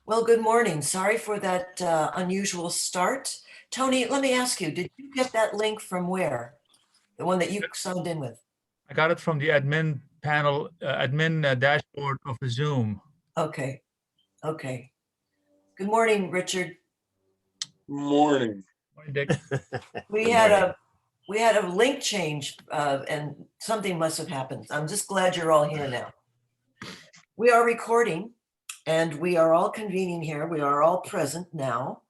Well, good morning. Sorry for that unusual start. Tony, let me ask you, did you get that link from where? The one that you signed in with? I got it from the admin panel, dashboard of the Zoom. Okay, okay. Good morning, Richard. Morning. Morning, Dick. We had a link change and something must have happened. I'm just glad you're all here now. We are recording and we are all convening here. We are all present now.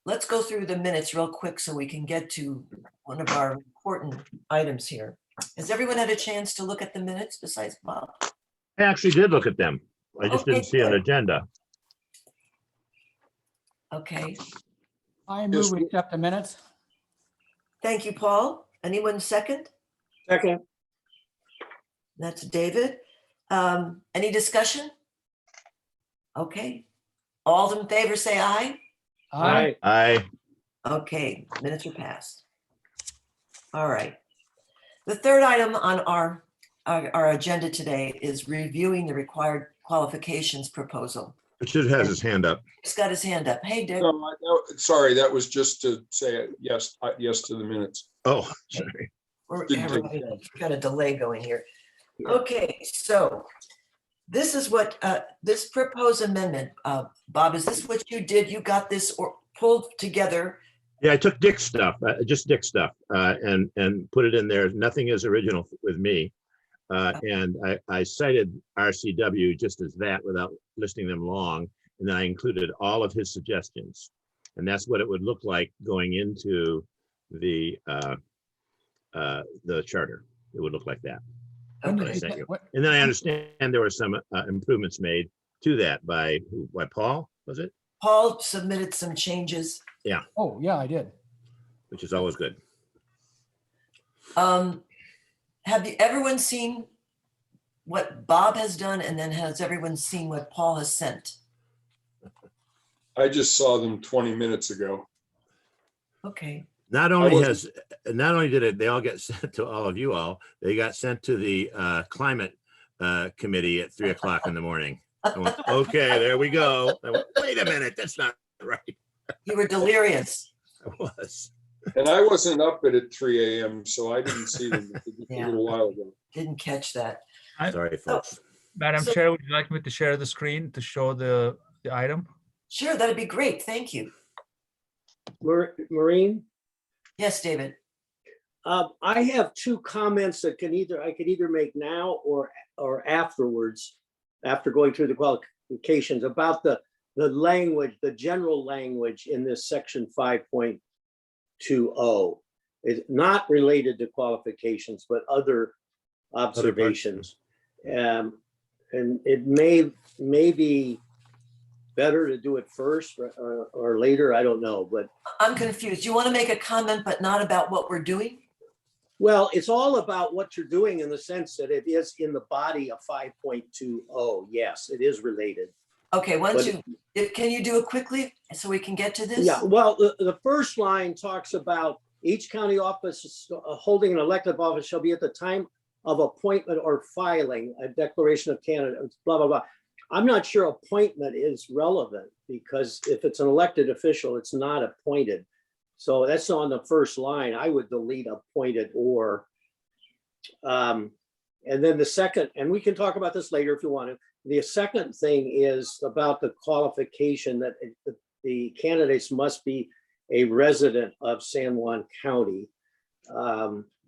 Let's go through the minutes real quick so we can get to one of our important items here. Has everyone had a chance to look at the minutes besides Bob? I actually did look at them. I just Okay, didn't see an good. agenda. Okay, I move we accept the minutes. thank you, Paul. Anyone second? Second. That's David. Any discussion? Okay, all in favor say aye. Aye. I Okay, minutes are passed. All right. The third item on our agenda today is reviewing the required qualifications proposal. Richard has his hand up. He's got his hand up. Hey, Dick. Sorry, that was just to say yes, yes to the minutes. Oh, sorry. We're Didn't take having got a delay going here. Okay, so this is what this proposed amendment, Bob, is this what you did? You got this or pulled together? Yeah, I took Dick's stuff, just Dick's stuff, and put it in there. Nothing is original with me. And I cited RCW just as that without listing them long. And then I included all of his suggestions. And that's what it would look like going into the charter. It would look like that. When Okay. did Thank you- you. what- And then I understand there were some improvements made to that by Paul, was it? Paul submitted some changes. Oh, yeah, I did. Which is always good. Have everyone seen what Bob has done, and then has everyone seen what Paul has sent? I just saw them 20 minutes ago. Okay, Not only wasn't- did they all get sent to all of you all, they got sent to the climate committee at 3:00 in the morning. I went, okay, there we go. I went, wait a minute, that's not right. you were delirious. I was. And I wasn't up at 3 a.m., so I didn't see them a Yeah. little while ago. Didn't catch that. Sorry, folks. Madam So- Chair, would you like me to share the screen to show the item? Sure, that'd be great. Thank you. Maureen, Yes, David. I have two comments that I could either make now or afterwards, after going through the qualifications about the language, the general language in this section 5.20. It's not related to qualifications, but other observations. And it may be better to do it first or later, I don't know, but I'm confused. You want to make a comment, but not about what we're doing? well, it's all about what you're doing in the sense that it is in the body of 5.20. Yes, it is related. Okay, But- can you do it quickly so we can get to this? Yeah, well, the first line talks about each county office holding an elective office shall be at the time of appointment or filing a declaration of candidates, blah, blah, blah. I'm not sure appointment is relevant because if it's an elected official, it's not appointed. So that's on the first line. I would delete appointed or. And then the second, and we can talk about this later if you want to. The second thing is about the qualification that the candidates must be a resident of San Juan County.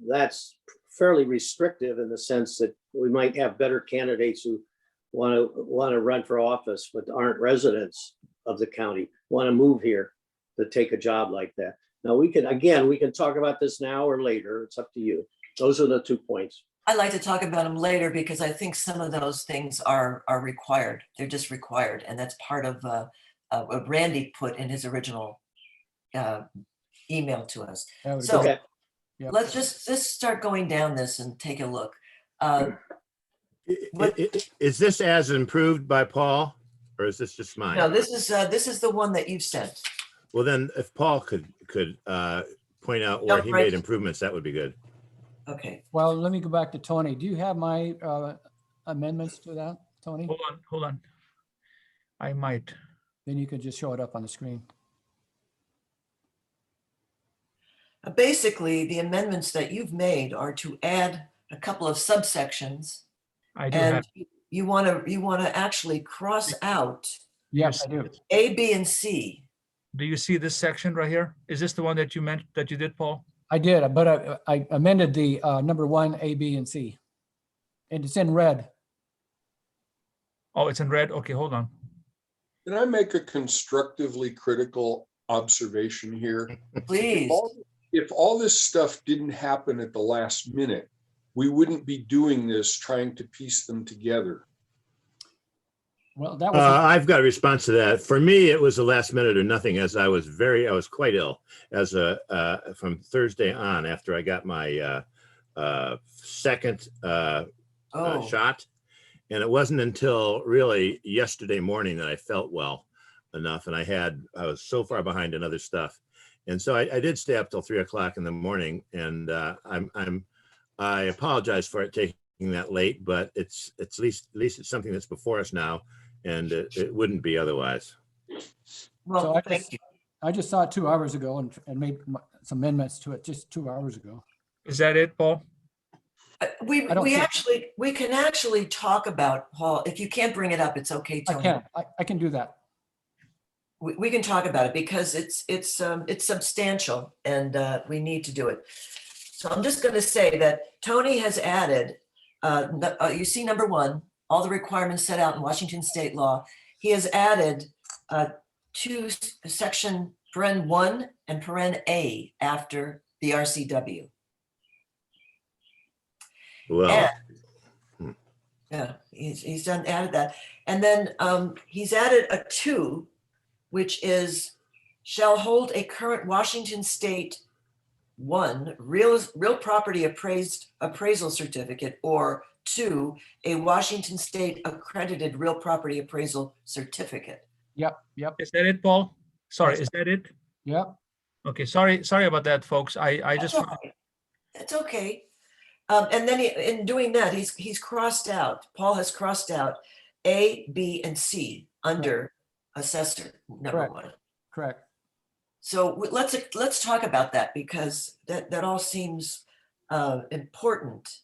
That's fairly restrictive in the sense that we might have better candidates who want to run for office, but aren't residents of the county, want to move here to take a job like that. Now we can talk about this now or later. It's up to you. Those are the 2 points. I'd like to talk about them later because I think some of those things are required. They're just required. And that's part of what Randy put in his original email to us. That would So- be- Okay. Yep. Let's just start going down this and take a look. What- Is this as improved by Paul or is this just mine? No, this is the one that you've sent. Well, then if Paul could point out where Jump he right- made improvements, that would be good. Okay, Well, let me go back to Tony. Do you have my amendments to that, Tony? Hold on. I might. Then you can just show it up on the screen. Basically, the amendments that you've made are to add a couple of subsections. I do have. And you want to actually cross out Yes, Yes. I do. A, B, and C. Do you see this section right here? Is this the one that you meant, that you did, Paul? I did, but I amended the number 1, A, B, and C. And it's in red. Oh, it's in red. Okay, hold on. Can I make a constructively critical observation here? Please. If all this stuff didn't happen at the last minute, we wouldn't be doing this, trying to piece them together. Well, that was, I've got a response to that. For me, it was the last minute or nothing, as I was quite ill from Thursday on after I got my second Oh, shot. And it wasn't until really yesterday morning that I felt well enough, and I was so far behind in other stuff. And so I did stay up till 3 o'clock in the morning, and I apologize for it taking that late, but it's at least it's something that's before us now, and it wouldn't be otherwise. well, so thank you. I just saw it 2 hours ago and made some amendments to it just 2 hours ago. Is that it, Paul? We I don't think- we can actually talk about, Paul, if you can't bring it up, it's okay, I Tony. can, I can do that. We can talk about it because it's substantial and we need to do it. So I'm just going to say that Tony has added, you see number 1, all the requirements set out in Washington state law. He has added to section paren 1 and paren A after the RCW. Well, And- Yeah, he's added that. And then he's added a 2, which is shall hold a current Washington state 1 real property appraisal certificate, or 2, a Washington state accredited real property appraisal certificate. Yep. Is that it, Paul? Sorry, is that it? Yep. Okay, sorry about that, folks. I just, That's all right. It's okay. And then in doing that, he's crossed out, Paul has crossed out A, B, and C under assessor number Correct. 1. Correct. So let's talk about that, because that all seems important.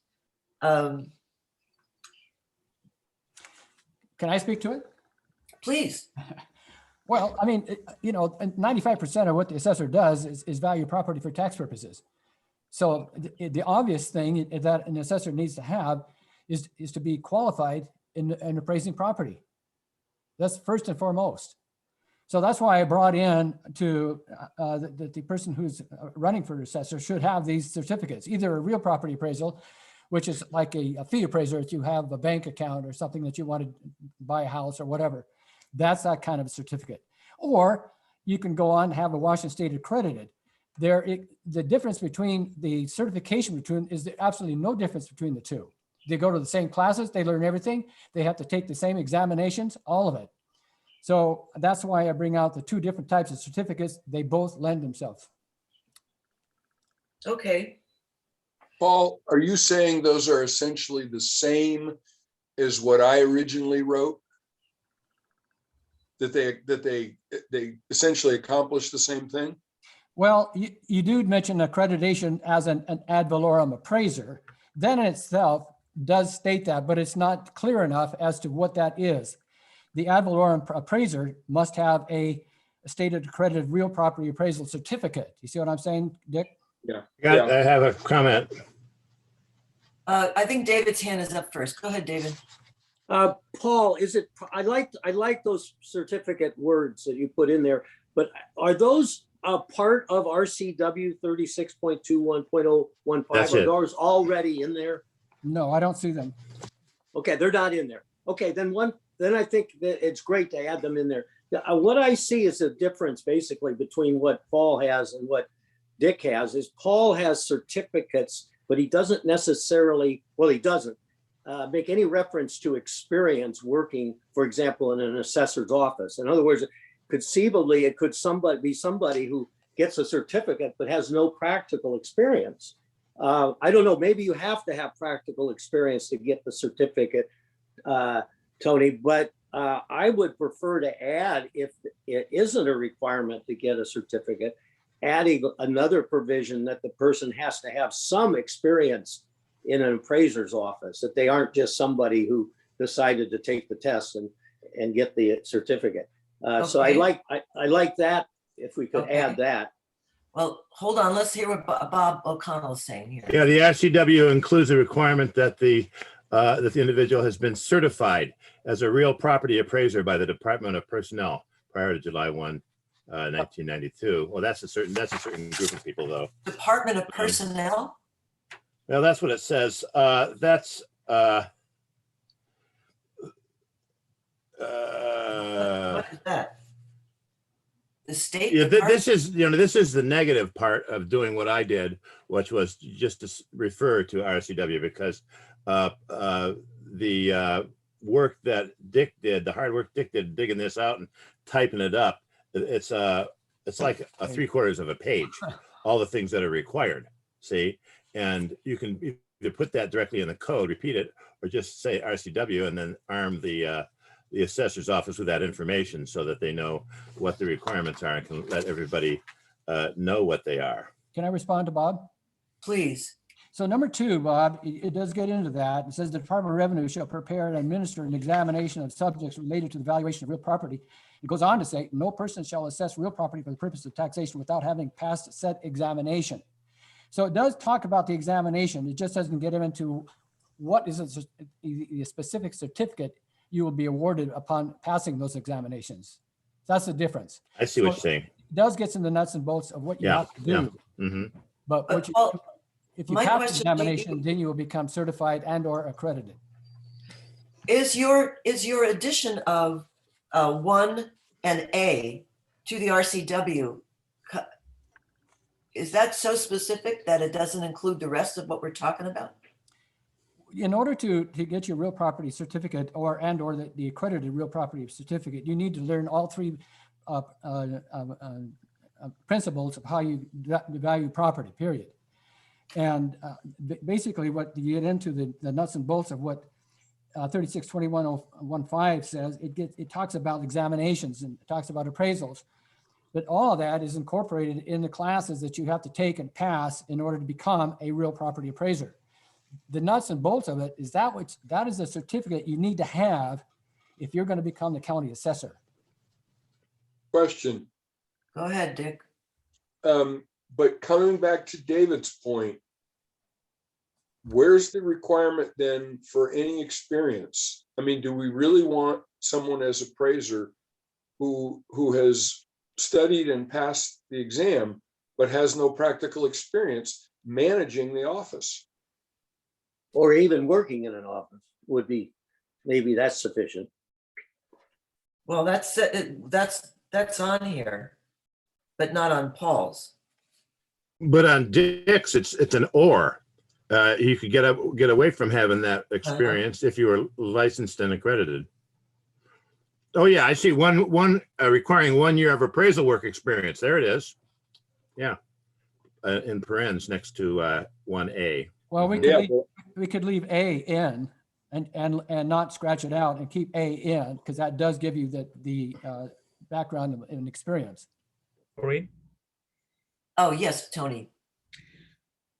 Can I speak to it? Please. Well, I mean, 95% of what the assessor does is value property for tax purposes. So the obvious thing that an assessor needs to have is to be qualified in appraising property. That's first and foremost. So that's why I brought in to the person who's running for assessor should have these certificates, either a real property appraisal, which is like a fee appraiser if you have a bank account or something that you want to buy a house or whatever. That's that kind of certificate. Or you can go on and have a Washington State accredited. The difference between the certification between is there absolutely no difference between the two. They go to the same classes, they learn everything, they have to take the same examinations, all of it. So that's why I bring out the 2 different types of certificates. They both lend themselves. Okay. Paul, are you saying those are essentially the same as what I originally wrote? That they essentially accomplish the same thing? Well, you do mention accreditation as an ad valorem appraiser. That in itself does state that, but it's not clear enough as to what that is. The ad valorem appraiser must have a stated accredited real property appraisal certificate. You see what I'm saying, Dick? I have a comment. I think David's hand is up first. Go ahead, David. Paul, I like those certificate words that you put in there, but are those a part of RCW 36.21.015? That's Are it. those already in there? No, I don't see them. Okay, they're not in there. Okay, then I think that it's great to add them in there. What I see is a difference basically between what Paul has and what Dick has is Paul has certificates, but he doesn't necessarily, he doesn't make any reference to experience working, for example, in an assessor's office. In other words, conceivably, it could be somebody who gets a certificate but has no practical experience. I don't know, maybe you have to have practical experience to get the certificate, Tony, but I would prefer to add, if it isn't a requirement to get a certificate, adding another provision that the person has to have some experience in an appraiser's office, that they aren't just somebody who decided to take the test and get the certificate. So I Okay. like that, if we could Okay. add that. Well, hold on, let's hear what Bob O'Connell is saying here. Yeah, the RCW includes a requirement that the individual has been certified as a real property appraiser by the Department of Personnel prior to July 1, 1992. Well, that's a certain group of people, though. Department of Personnel? Well, that's what it says. That's What is that? The state? yeah, Department? this is the negative part of doing what I did, which was just to refer to RCW, because the work that Dick did, the hard work Dick did digging this out and typing it up, it's like a 3/4 of a page, all the things that are required. See, and you can either put that directly in the code, repeat it, or just say RCW and then arm the assessor's office with that information so that they know what the requirements are and can let everybody know what they are. Can I respond to Bob? Please. So number 2, Bob, it does get into that. It says the Department of Revenue shall prepare and administer an examination of subjects related to the valuation of real property. It goes on to say, no person shall assess real property for the purpose of taxation without having passed said examination. So it does talk about the examination. It just doesn't get into what is a specific certificate you will be awarded upon passing those examinations. That's the difference. I see what So you're saying. It does get in the nuts and bolts of what you Yeah, have to do. hmm But what you, Well, if you my pass the question, examination, then you will become certified and or accredited. is your addition of 1 and A to the RCW, is that so specific that it doesn't include the rest of what we're talking about? In order to get your real property certificate and or the accredited real property certificate, you need to learn all 3 principles of how you value property, period. And basically what you get into the nuts and bolts of what 3621.15 says, it talks about examinations and it talks about appraisals. But all of that is incorporated in the classes that you have to take and pass in order to become a real property appraiser. The nuts and bolts of it is that is a certificate you need to have if you're going to become the county assessor. Question. Go ahead, Dick. But coming back to David's point, where's the requirement then for any experience? I mean, do we really want someone as appraiser who has studied and passed the exam, but has no practical experience managing the office? Or even working in an office would be, maybe that's sufficient. Well, that's on here, but not on Paul's. But on Dick's, it's an or. You could get away from having that experience if you were licensed and accredited. Oh yeah, I see one requiring 1 year of appraisal work experience. There it is. Yeah, in parens next to 1A. Well, Yeah, we could leave A in and not scratch it out and keep A in, because that does give you the background and experience. Maureen? Oh, yes, Tony.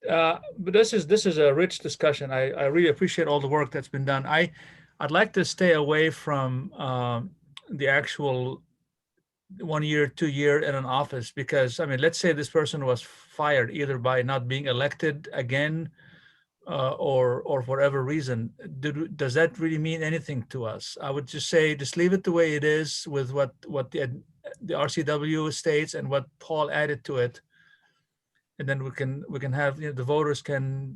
But this is a rich discussion. I really appreciate all the work that's been done. I'd like to stay away from the actual 1 year, 2 year in an office, because I mean, let's say this person was fired either by not being elected again or for whatever reason. Does that really mean anything to us? I would just say, just leave it the way it is with what the RCW states and what Paul added to it. And then we can have, the voters can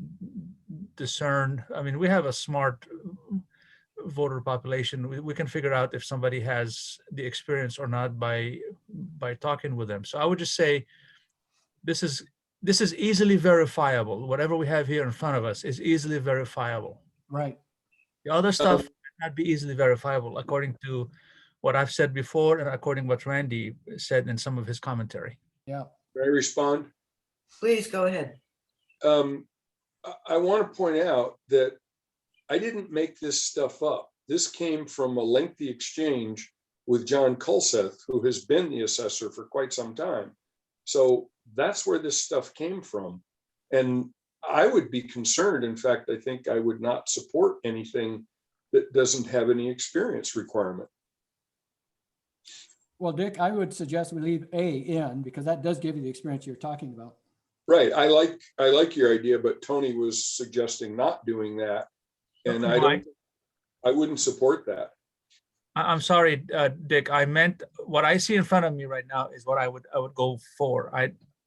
discern. I mean, we have a smart voter population. We can figure out if somebody has the experience or not by talking with them. So I would just say, this is easily verifiable. Whatever we have here in front of us is easily verifiable. Right. The other stuff might not be easily verifiable, according to what I've said before and according to what Randy said in some of his commentary. Yeah. May I respond? Please go ahead. I want to point out that I didn't make this stuff up. this came from a lengthy exchange with John Kulseth, who has been the assessor for quite some time. So that's where this stuff came from. And I would be concerned. In fact, I think I would not support anything that doesn't have any experience requirement. Well, Dick, I would suggest we leave A in because that does give you the experience you're talking about. Right. I like your idea, but Tony was suggesting not doing that. And I wouldn't support that. I'm sorry, Dick, I meant what I see in front of me right now is what I would go for.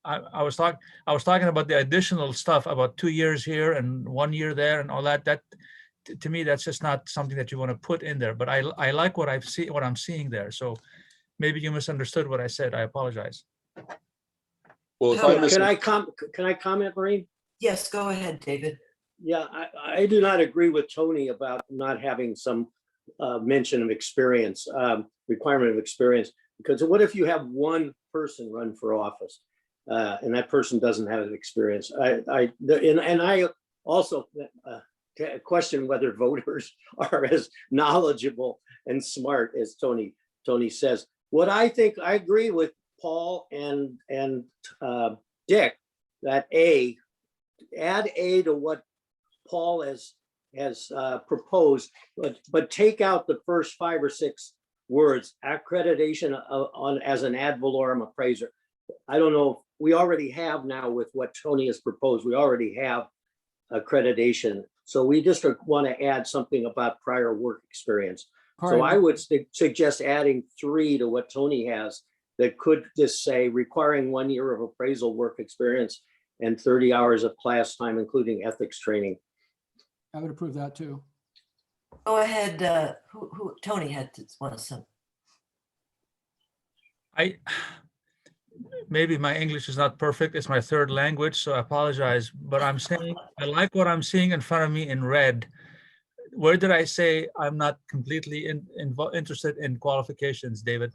I was talking about the additional stuff about 2 years here and 1 year there and all that. That to me, that's just not something that you want to put in there. But I like what I'm seeing there. So maybe you misunderstood what I said. I apologize. Well, if I Can I comment, Maureen? Yes, go ahead, David. Yeah, I do not agree with Tony about not having some mention of experience, requirement of experience. Because what if you have one person run for office and that person doesn't have an experience? I also question whether voters are as knowledgeable and smart as Tony says. What I think, I agree with Paul and Dick that add A to what Paul has proposed, but take out the first 5 or 6 words, accreditation on as an ad valorem appraiser. I don't know, we already have now with what Tony has proposed, we already have accreditation. So we just want to add something about prior work experience. So I would suggest adding 3 to what Tony has that could just say requiring 1 year of appraisal work experience and 30 hours of class time, including ethics training. I would approve that too. Go ahead. Who Tony had to want some. Maybe my English is not perfect. It's my 3rd language, so I apologize. But I'm saying I like what I'm seeing in front of me in red. Where did I say I'm not completely interested in qualifications, David,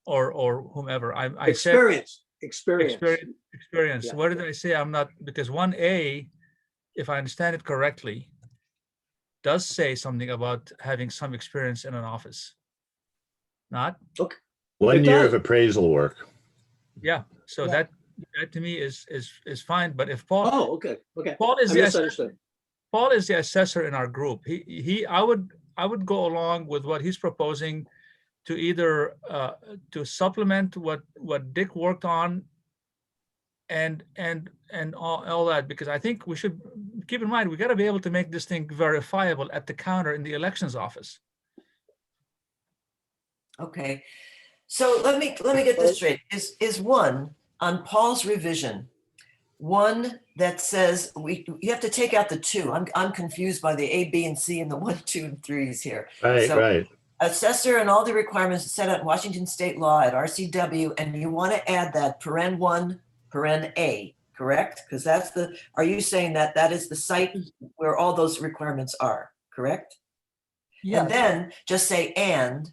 or whomever? I said experience. Yeah. Where did I say I'm not? Because 1A, if I understand it correctly, does say something about having some experience in an office. Not? Okay. 1 It year does. of appraisal work. Yeah. So Yeah. that to me is fine. But if Paul, Oh, okay. Paul is I the misunderstood. Paul is the assessor in our group. I would go along with what he's proposing to either to supplement what Dick worked on and all that, because I think we should keep in mind we got to be able to make this thing verifiable at the counter in the elections office. Okay. So let me get this straight. Is one on Paul's revision, one that says you have to take out the 2. I'm confused by the A, B, and C and the 1, 2, and 3s here. Right, So, right. Assessor and all the requirements set out in Washington state law at RCW, and you want to add that paren 1, paren A, correct? Because that's are you saying that is the site where all those requirements are, correct? Yeah, And then just say and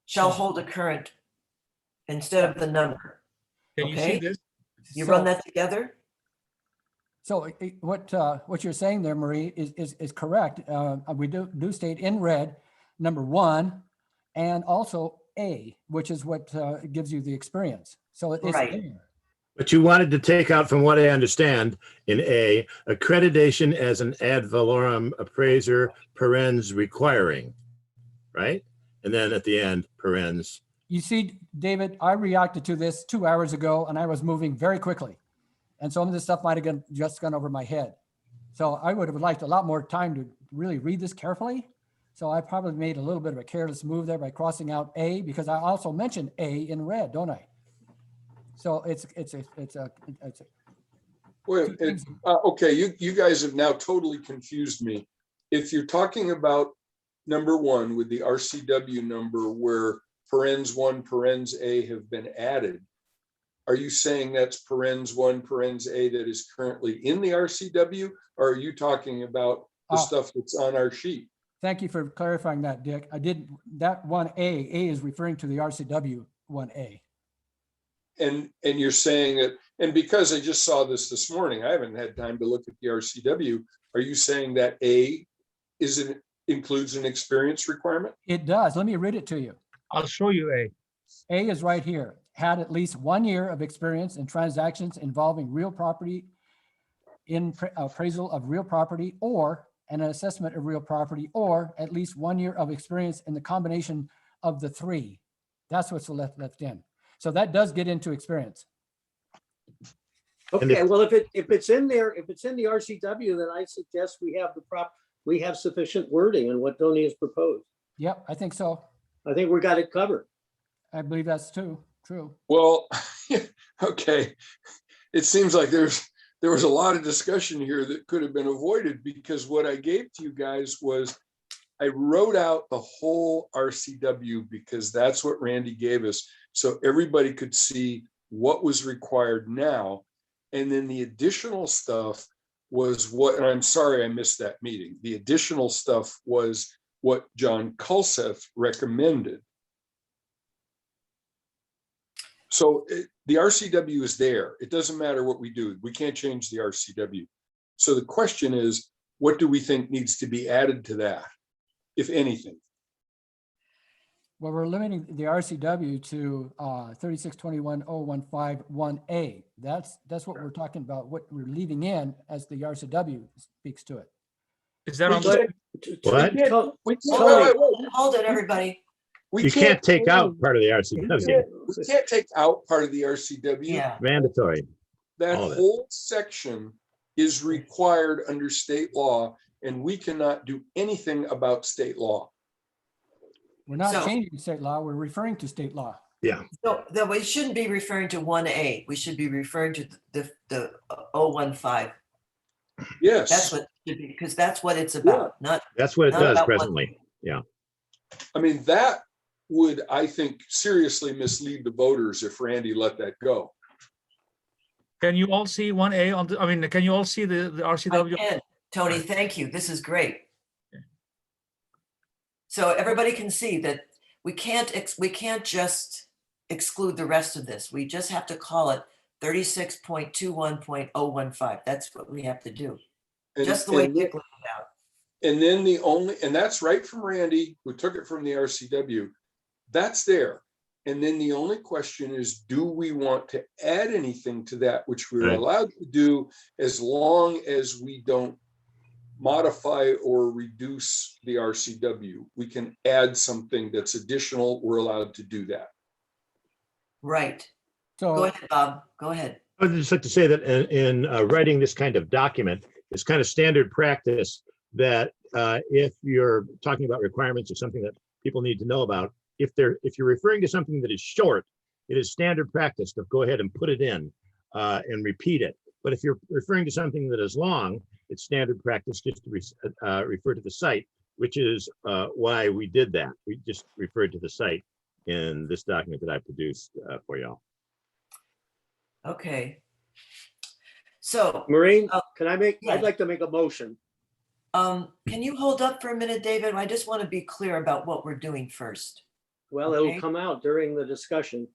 shall hold a current instead of the number. Can you see Okay. this? You run that together? So what you're saying there, Marie, is correct. We do state in red, number 1, and also A, which is what gives you the experience. So it's Right. in. But you wanted to take out, from what I understand, in A, accreditation as an ad valorem appraiser, parens requiring, right? And then at the end, parens. You see, David, I reacted to this 2 hours ago and I was moving very quickly. And some of this stuff might have just gone over my head. So I would have liked a lot more time to really read this carefully. So I probably made a little bit of a careless move there by crossing out A, because I also mentioned A in red, don't I? So it's Wait, okay, you guys have now totally confused me. If you're talking about number 1 with the RCW number where parens 1, parens A have been added, are you saying that's parens 1, parens A that is currently in the RCW? Or are you talking about the stuff that's on our sheet? Thank you for clarifying that, Dick. I did that 1A. A is referring to the RCW 1A. And you're saying that, and because I just saw this morning, I haven't had time to look at the RCW. Are you saying that A isn't includes an experience requirement? It does. Let me read it to you. I'll show you a. A is right here. Had at least 1 year of experience in transactions involving real property, in appraisal of real property, or an assessment of real property, or at least 1 year of experience in the combination of the three. That's what's left in. So that does get into experience. And Okay, well, if it's in there, if it's in the RCW, then I suggest we have sufficient wording in what Tony has proposed. Yep, I think so. I think we got it covered. I believe that's true. Well, okay. It seems like there was a lot of discussion here that could have been avoided, because what I gave to you guys was I wrote out the whole RCW because that's what Randy gave us. So everybody could see what was required now. And then the additional stuff was what, and I'm sorry I missed that meeting. The additional stuff was what John Kulseth recommended. So the RCW is there. It doesn't matter what we do. We can't change the RCW. So the question is, what do we think needs to be added to that, if anything? Well, we're limiting the RCW to 3621.015.1A. That's what we're talking about, what we're leaving in as the RCW speaks to it. Is that on? But- What? Hold it, everybody. You can't take out part of the RCW, We can't take out part of the RCW. Yeah, mandatory. That all of it. whole section is required under state law, and we cannot do anything about state law. We're not So- changing state law, we're referring to state law. so that we shouldn't be referring to 1A. We should be referring to the 015. Yes. That's what, because that's what it's about, not, That's what it Not does about one presently. I mean, that would, I think, seriously mislead the voters if Randy let that go. Can you all see 1A on the, I mean, can you all see the I RCW? can. Tony, thank you. This is great. So everybody can see that we can't just exclude the rest of this. We just have to call it 36.21.015. That's what we have to do. And- Just the way and- Dick laid it out. And then and that's right from Randy, who took it from the RCW. That's there. And then the only question is, do we want to add anything to that, which we're Right. allowed to do as long as we don't modify or reduce the RCW? We can add something that's additional. We're allowed to do that. Right. Go So, ahead, Bob. Go ahead. I would just like to say that in writing this kind of document, it's kind of standard practice that if you're talking about requirements or something that people need to know about, if you're referring to something that is short, it is standard practice to go ahead and put it in and repeat it. But if you're referring to something that is long, it's standard practice just to refer to the site, which is why we did that. We just referred to the site in this document that I produced for y'all. Okay. So, Maureen, Oh, yeah. I'd like to make a motion. can you hold up for a minute, David? I just want to be clear about what we're doing first. Well, Okay. it'll come out during the discussion,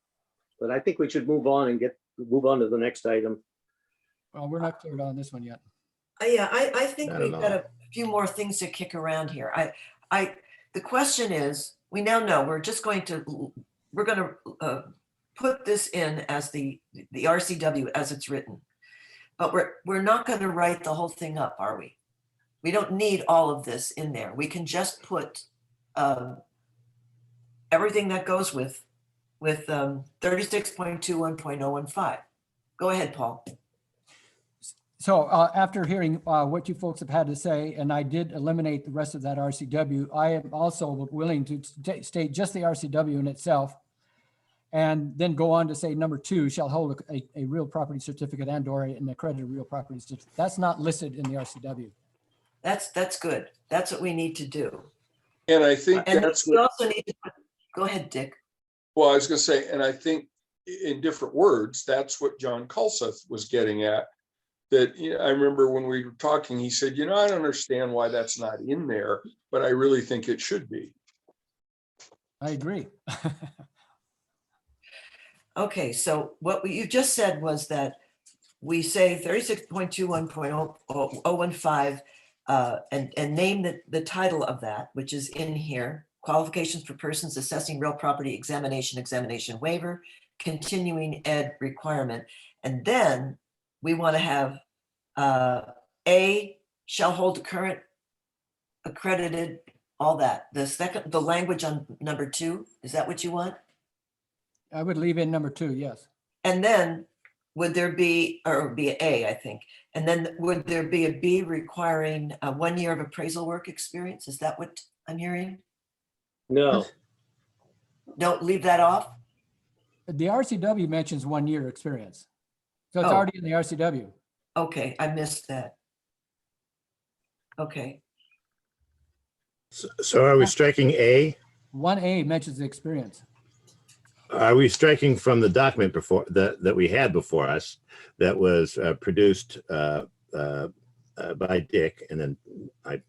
but I think we should move on and move on to the next item. well, we're not cleared on this one yet. Yeah, I think Not we've at got all. a few more things to kick around here. The question is, we now know we're going to put this in as the RCW as it's written. But we're not going to write the whole thing up, are we? We don't need all of this in there. We can just put everything that goes with 36.21.015. Go ahead, Paul. So after hearing what you folks have had to say, and I did eliminate the rest of that RCW, I am also willing to state just the RCW in itself, and then go on to say number 2 shall hold a real property certificate and/or an accredited real property certificate. That's not listed in the RCW. That's good. That's what we need to do. And I think And that's we what, also need to, go ahead, Dick. well, I was gonna say, and I think in different words, that's what John Kulseth was getting at. That, I remember when we were talking, he said, I don't understand why that's not in there, but I really think it should be. I agree. Okay, so what you just said was that we say 36.21.015 and name the title of that, which is in here, qualifications for persons assessing real property examination waiver, continuing ed requirement. And then we want to have A shall hold current accredited, all that. The language on number 2, is that what you want? I would leave in number 2, yes. And then would there be, or it would be A, I think, and then would there be a B requiring 1 year of appraisal work experience? Is that what I'm hearing? No, Don't leave that off? The RCW mentions 1 year experience. So it's Oh. already in the RCW. Okay, I missed that. Okay, So are we striking A? 1A mentions the experience. Are we striking from the document before that we had before us that was produced by Dick, and then I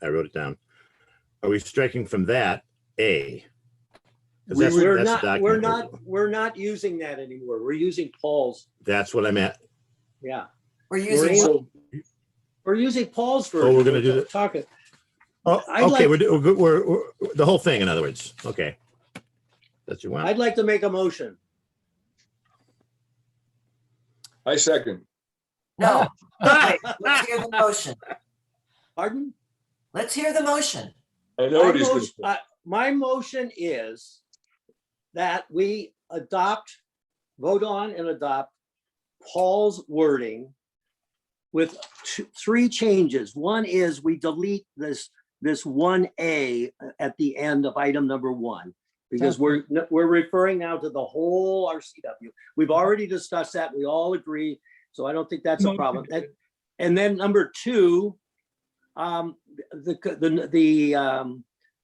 wrote it down. Are we striking from that A? 'Cause that's- we're that's the not, document. we're not using that anymore. We're using Paul's. That's what I meant. Yeah. we're We're using, in- we're using Paul's version. we're gonna do that. Talking. Oh, I'd okay, like- we're the whole thing, in other words. Okay. That's what you want. I'd like to make a motion. I second. no. Okay, let's hear the motion. Pardon? Let's hear the motion. I know My what he's gonna motion- say. My motion is that we vote on and adopt Paul's wording with 3 changes. One is we delete this 1A at the end of item number 1, because we're referring now to the whole RCW. We've already discussed that. We all agree. So I don't think that's a problem. And then number 2, the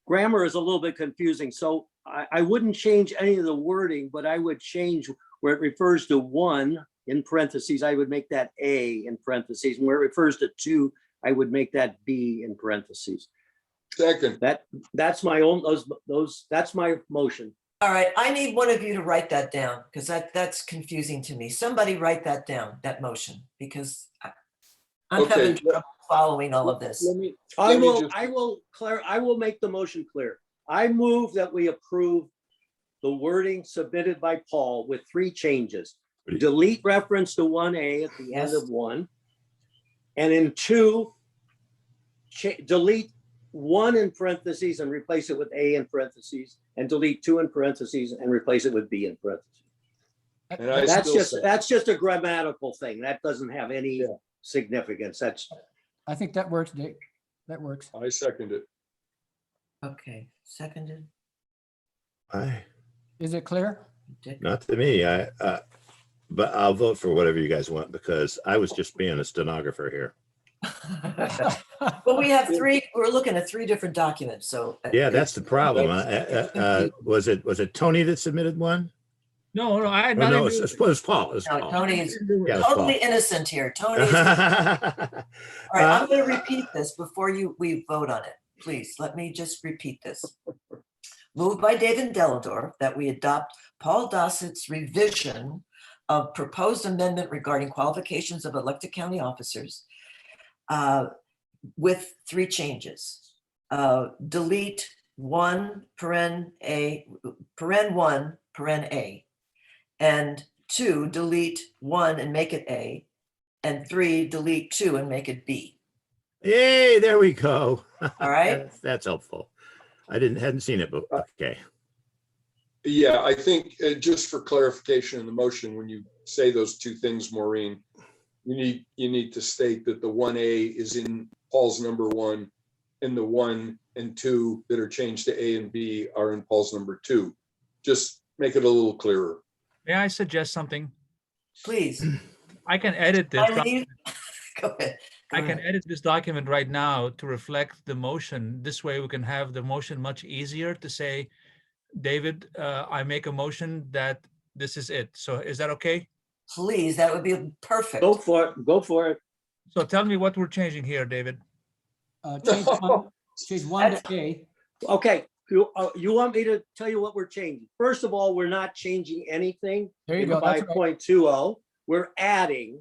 grammar is a little bit confusing. So I wouldn't change any of the wording, but I would change where it refers to 1 in parentheses, I would make that A in parentheses. And where it refers to 2, I would make that B in parentheses. Second, That's my own, that's my motion. All right, I need one of you to write that down because that's confusing to me. Somebody write that down, that motion, because I'm Okay. having trouble following all of this. I just- will make the motion clear. I move that we approve the wording submitted by Paul with 3 changes. Delete reference to 1A at the end Yes. of 1. And in 2, delete 1 in parentheses and replace it with A in parentheses, and delete 2 in parentheses and replace it with B in parentheses. and I That's still just, second. that's just a grammatical thing. That doesn't have any Yeah. significance. That's, I think that works, Dick. That works. I second it. Okay, seconded. Is it clear? Dick. Not to me. But I'll vote for whatever you guys want because I was just being a stenographer here. Well, we have 3, we're looking at 3 different documents, so. Yeah, that's the problem. Was it Tony that submitted one? No, I had Oh, no, nothing. it was Paul. It was No, Paul. Tony is Yeah, it was totally innocent here. Tony is, all right, I'm going to repeat this before we vote on it. Please, let me just repeat this. Moved by David Delador that we adopt Paul Dossett's revision of proposed amendment regarding qualifications of elected county officers with 3 changes. Delete 1 paren A, paren 1 paren A, and 2 delete 1 and make it A, and 3 delete 2 and make it B. Yay, there we go. All right. That's helpful. I hadn't seen it, but okay. Yeah, I think just for clarification in the motion, when you say those 2 things, Maureen, you need to state that the 1A is in Paul's number 1 and the 1 and 2 that are changed to A and B are in Paul's number 2. Just make it a little clearer. May I suggest something? Please. I can edit this. Eileen? Go ahead. Go I can ahead. edit this document right now to reflect the motion. This way we can have the motion much easier to say, David, I make a motion that this is it. So is that okay? Please, that would be perfect. go for it, go for it. So tell me what we're changing here, David. Change 1 to A. Okay, you want me to tell you what we're changing? First of all, we're not changing anything. There you in go. That's right. 5.20. We're adding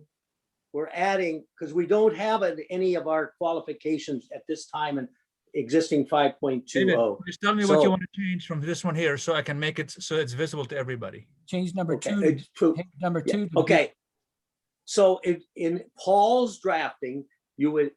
we're adding, because we don't have any of our qualifications at this time in existing David, 5.20. just tell me what you So- want to change from this one here so I can make it so it's visible to everybody. Change number Okay, two, it's true. page number Yeah, two. to be- okay. So in Paul's drafting, you would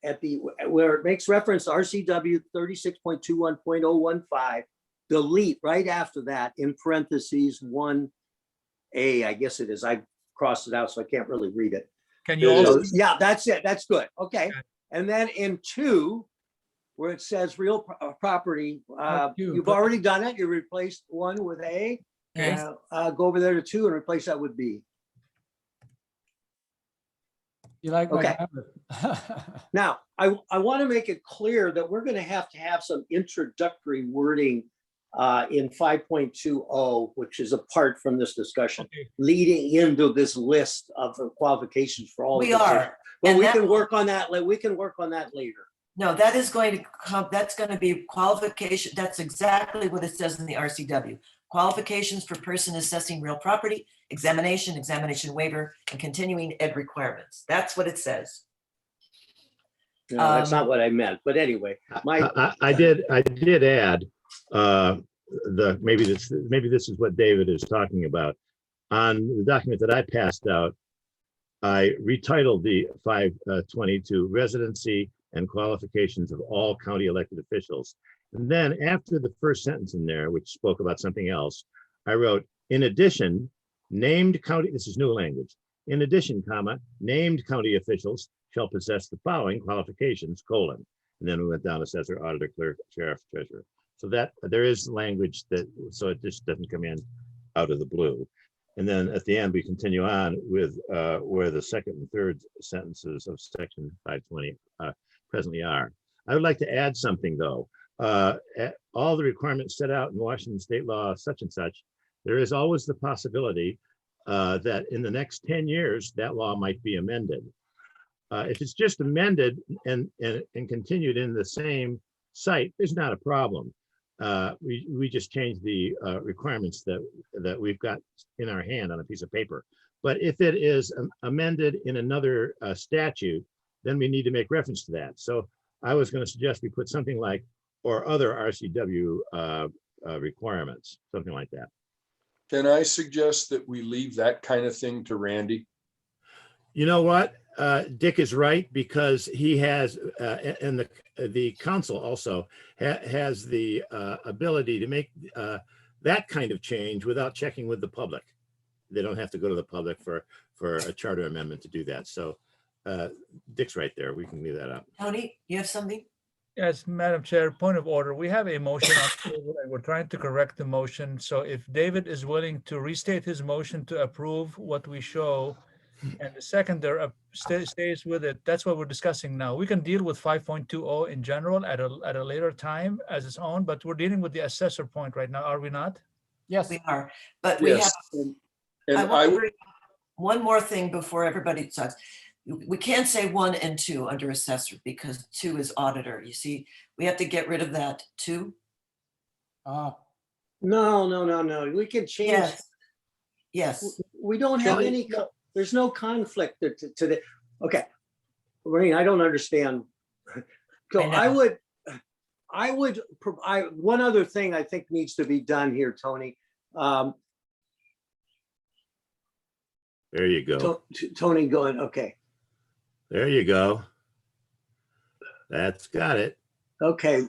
where it makes reference to RCW 36.21.015, delete right after that in parentheses 1A, I guess it is. I crossed it out, so I can't really read it. Can you It also, So, yeah, that's it. That's good. Okay. Okay. And then in 2, where it says real property, two, you've put- already done it. You replaced 1 with A. Okay. Go over there to 2 and replace that with B. You like my Okay. grammar? Now, I want to make it clear that we're going to have some introductory wording in 5.20, which is apart from this discussion, okay, leading into this list of the qualifications for all. of We the positions. are. But And we that- can work on that. We can work on that later. No, that is going to come, that's going to be qualification. That's exactly what it says in the RCW. Qualifications for person assessing real property, examination waiver, and continuing ed requirements. That's what it says. No, that's not what I meant. But anyway, my I did add, maybe this is what David is talking about. On the document that I passed out, I retitled the 522 residency and qualifications of all county elected officials. And then after the first sentence in there, which spoke about something else, I wrote, in addition, named county, this is new language, in addition, comma, named county officials shall possess the following qualifications, colon. And then we went down assessor, auditor, clerk, sheriff, treasurer. So that there is language that, so it just doesn't come in out of the blue. And then at the end, we continue on with where the second and third sentences of section 520 presently are. I would like to add something though. All the requirements set out in Washington state law, such and such, there is always the possibility that in the next 10 years, that law might be amended. If it's just amended and continued in the same site, there's not a problem. We just change the requirements that we've got in our hand on a piece of paper. But if it is amended in another statute, then we need to make reference to that. So I was going to suggest we put something like, or other RCW requirements, something like that. Can I suggest that we leave that kind of thing to Randy? You know what? Dick is right, because he has, and the council also has the ability to make that kind of change without checking with the public. They don't have to go to the public for a charter amendment to do that. So Dick's right there. We can leave that out. Tony, you have something? yes, Madam Chair, point of order. We have a motion on the table and we're trying to correct the motion. So if David is willing to restate his motion to approve what we show, and the seconder stays with it, that's what we're discussing now. We can deal with 5.20 in general at a later time as its own, but we're dealing with the assessor point right now, are we not? Yes, We are, but we have, Yes. And I I, want to bring up one more thing before everybody starts. We can't say 1 and 2 under assessor because 2 is auditor. You see, we have to get rid of that 2. uh, no. We can change. Yes. Yes, We don't have Shall I- any, there's no conflict to the, okay. Maureen, I don't understand. So I know. one other thing I think needs to be done here, Tony. There you go. Tony going, okay, There you go. That's got it. okay,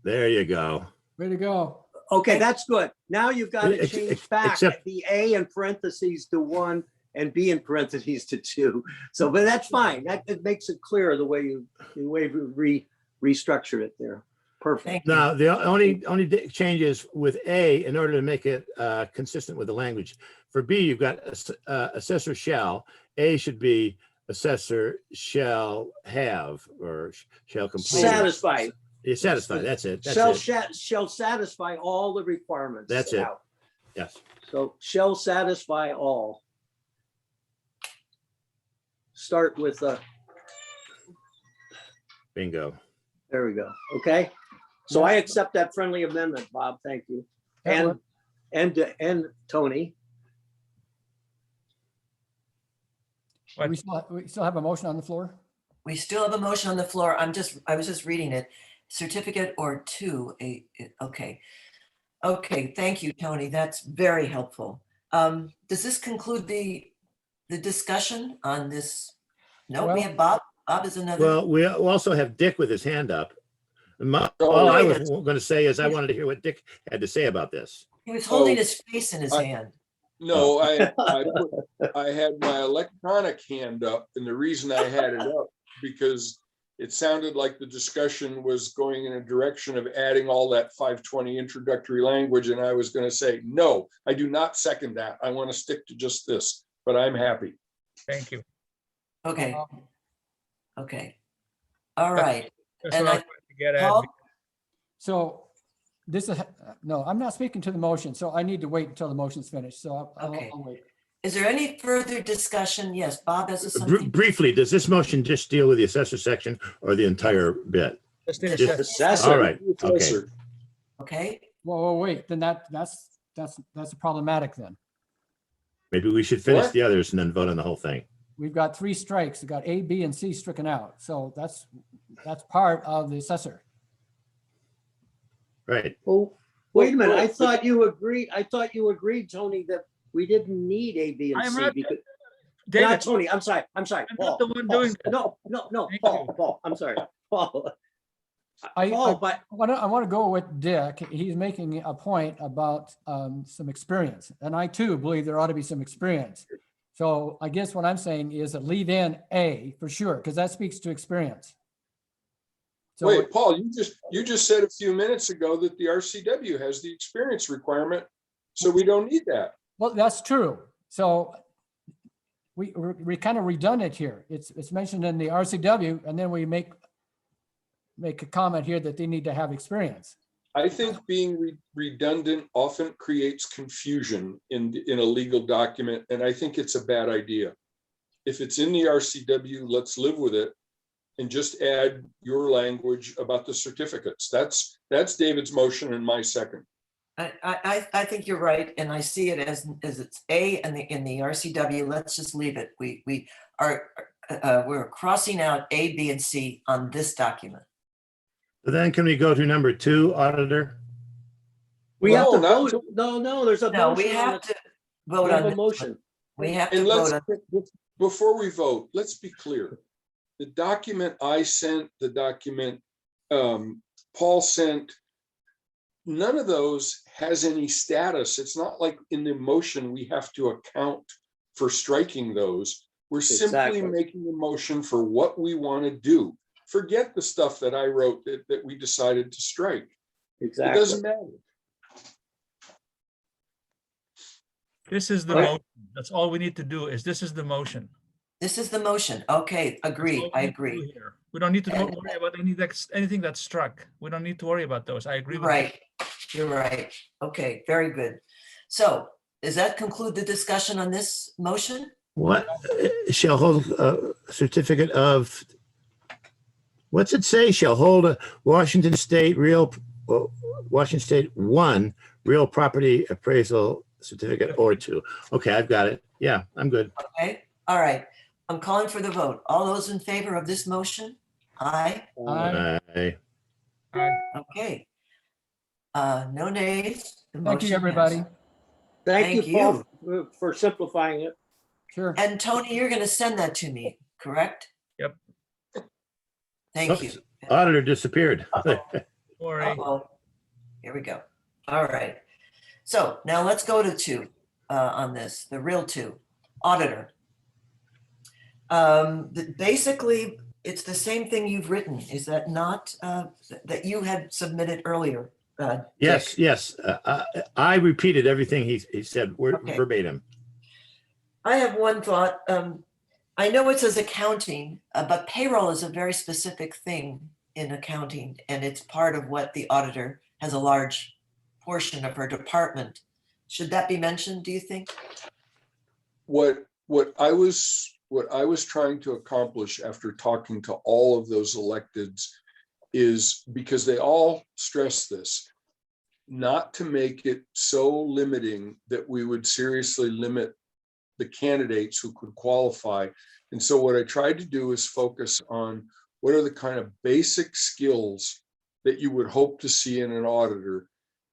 There you go. way to go. okay, that's good. Now you've got to Ex- change back except- the A in parentheses to 1 and B in parentheses to 2. So, but that's fine. It makes it clear the way you restructured it there. Perfect. thank you. Now, the only change is with A, in order to make it consistent with the language. For B, you've got assessor shall. A should be assessor shall have or shall complete. Satisfied. You're satisfied. That's it. That's Shall satisfy all the requirements. That's set it. out. Yes. So shall satisfy all. Start with, Bingo. there we go. Okay. So I accept that friendly amendment, Bob. Thank you. That And Tony. We still have a motion on the floor? We still have a motion on the floor. I was just reading it. Certificate or two, okay. Okay, thank you, Tony. That's very helpful. Does this conclude the discussion on this? No, we Well- have Bob. Bob is another. Well, we also have Dick with his hand up. Oh, All I wait. was going to say is I wanted to hear what Dick had to say about this. He was holding Oh, his face in his I- hand. No, I had my electronic hand up, and the reason I had it up, because it sounded like the discussion was going in a direction of adding all that 520 introductory language, and I was gonna say, no, I do not second that. I want to stick to just this, but I'm happy. Thank you. Okay, Um, okay. All right. That's And what I I- was trying to get at. Paul, So this is, no, I'm not speaking to the motion, so I need to wait until the motion's finished. So Okay. I'll wait. is there any further discussion? Yes, Bob has something. Briefly, does this motion just deal with the assessor section or the entire bit? Just the Just- assessment. Assessor. All right, okay. Professor, Okay, Whoa, wait, then that's problematic then. Maybe we should finish What? the others and then vote on the whole thing. We've got 3 strikes. We've got A, B, and C stricken out. So that's part of the assessor. Right. Oh, wait a minute. I thought you agreed, Tony, that we didn't need A, B, and I'm C not- because, not David, Tony, I'm sorry, I'm Paul. not the one Paul. doing that. No, Thank Paul, I'm sorry, Paul. I But want to go with Dick. He's making a point about some experience. And I too believe there ought to be some experience. So I guess what I'm saying is that leave in A for sure, because that speaks to experience. So wait, Paul, you just said a few minutes ago that the RCW has the experience requirement, so we don't need that. well, that's true. So we're kind of redundant here. It's mentioned in the RCW, and then we make a comment here that they need to have experience. I think being redundant often creates confusion in a legal document, and I think it's a bad idea. If it's in the RCW, let's live with it and just add your language about the certificates. That's David's motion and my second. I think you're right, and I see it as it's A and in the RCW. Let's just leave it. We're crossing out A, B, and C on this document. So then can we go to number 2, auditor? we have to No, not vote. No, there's a No, we motion on have it. to We vote have on a this. motion. We have to And vote let's, on. before we vote, let's be clear. The document I sent, the document Paul sent, none of those has any status. It's not like in the motion, we have to account for striking those. We're simply Exactly. making a motion for what we want to do. Forget the stuff that I wrote that we decided to strike. It Exactly. doesn't matter. This is the Right. motion. That's all we need to do is this is the motion. This is the motion. Okay, That's agree. all I we need to do agree. here. We don't need to And- worry about anything that's struck. We don't need to worry about those. I agree You're with you. right. You're right. Okay, very good. So does that conclude the discussion on this motion? What shall hold a certificate of, what's it say? Shall hold a Washington State 1 real property appraisal certificate or 2. Okay, I've got it. Yeah, I'm good. Okay, all right. I'm calling for the vote. All those in favor of this motion? Aye. Aye. Aye. Okay. No nays. The Thank motion you, everybody. passes. Thank Thank you, Paul, for simplifying it. Sure. And Tony, you're going to send that to me, correct? Yep. Thank you. Oops, Auditor disappeared. Don't worry. Uh-oh. Here we go. All right. So now let's go to 2 on this, the real 2, auditor. Basically, it's the same thing you've written. Is that not, that you had submitted earlier? Dick? Yes. I repeated everything he said Okay. verbatim. I have one thought. I know it says accounting, but payroll is a very specific thing in accounting, and it's part of what the auditor has a large portion of her department. Should that be mentioned, do you think? What I was trying to accomplish after talking to all of those electeds is, because they all stress this, not to make it so limiting that we would seriously limit the candidates who could qualify. And so what I tried to do is focus on what are the kind of basic skills that you would hope to see in an auditor.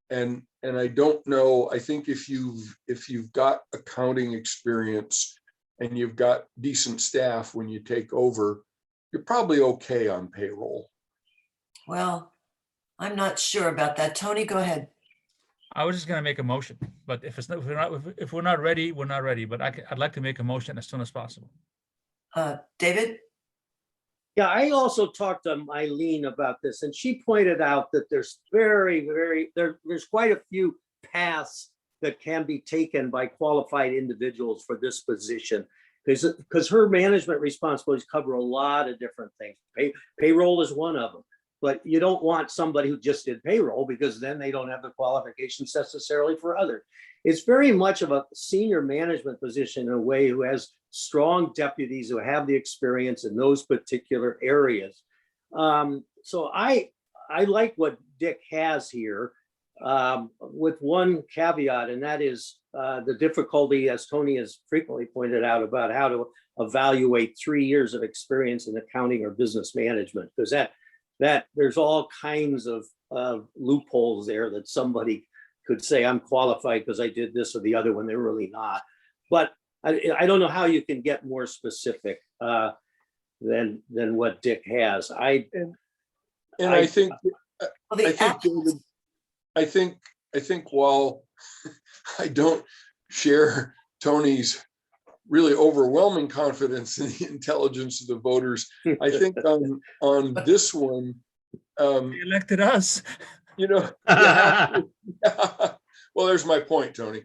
And I don't know, I think if you've got accounting experience and you've got decent staff when you take over, you're probably okay on payroll. Well, I'm not sure about that. Tony, go ahead. I was just gonna make a motion, but if it's not, if we're not ready, we're not ready, but I'd like to make a motion as soon as possible. David? Yeah, I also talked to Eileen about this, and she pointed out that there's there's quite a few paths that can be taken by qualified individuals for this position. Because her management responsibilities cover a lot of different things. Payroll is one of them, but you don't want somebody who just did payroll because then they don't have the qualifications necessarily for others. It's very much of a senior management position in a way, who has strong deputies who have the experience in those particular areas. So I like what Dick has here, with one caveat, and that is the difficulty, as Tony has frequently pointed out, about how to evaluate 3 years of experience in accounting or business management, because that there's all kinds of loopholes there that somebody could say, I'm qualified because I did this or the other, when they're really not. But I don't know how you can get more specific than what Dick has. I think, Well, the David, I think while I don't share Tony's really overwhelming confidence in the intelligence of the voters, I think on this one, They elected us. you know, you have to- well, there's my point, Tony.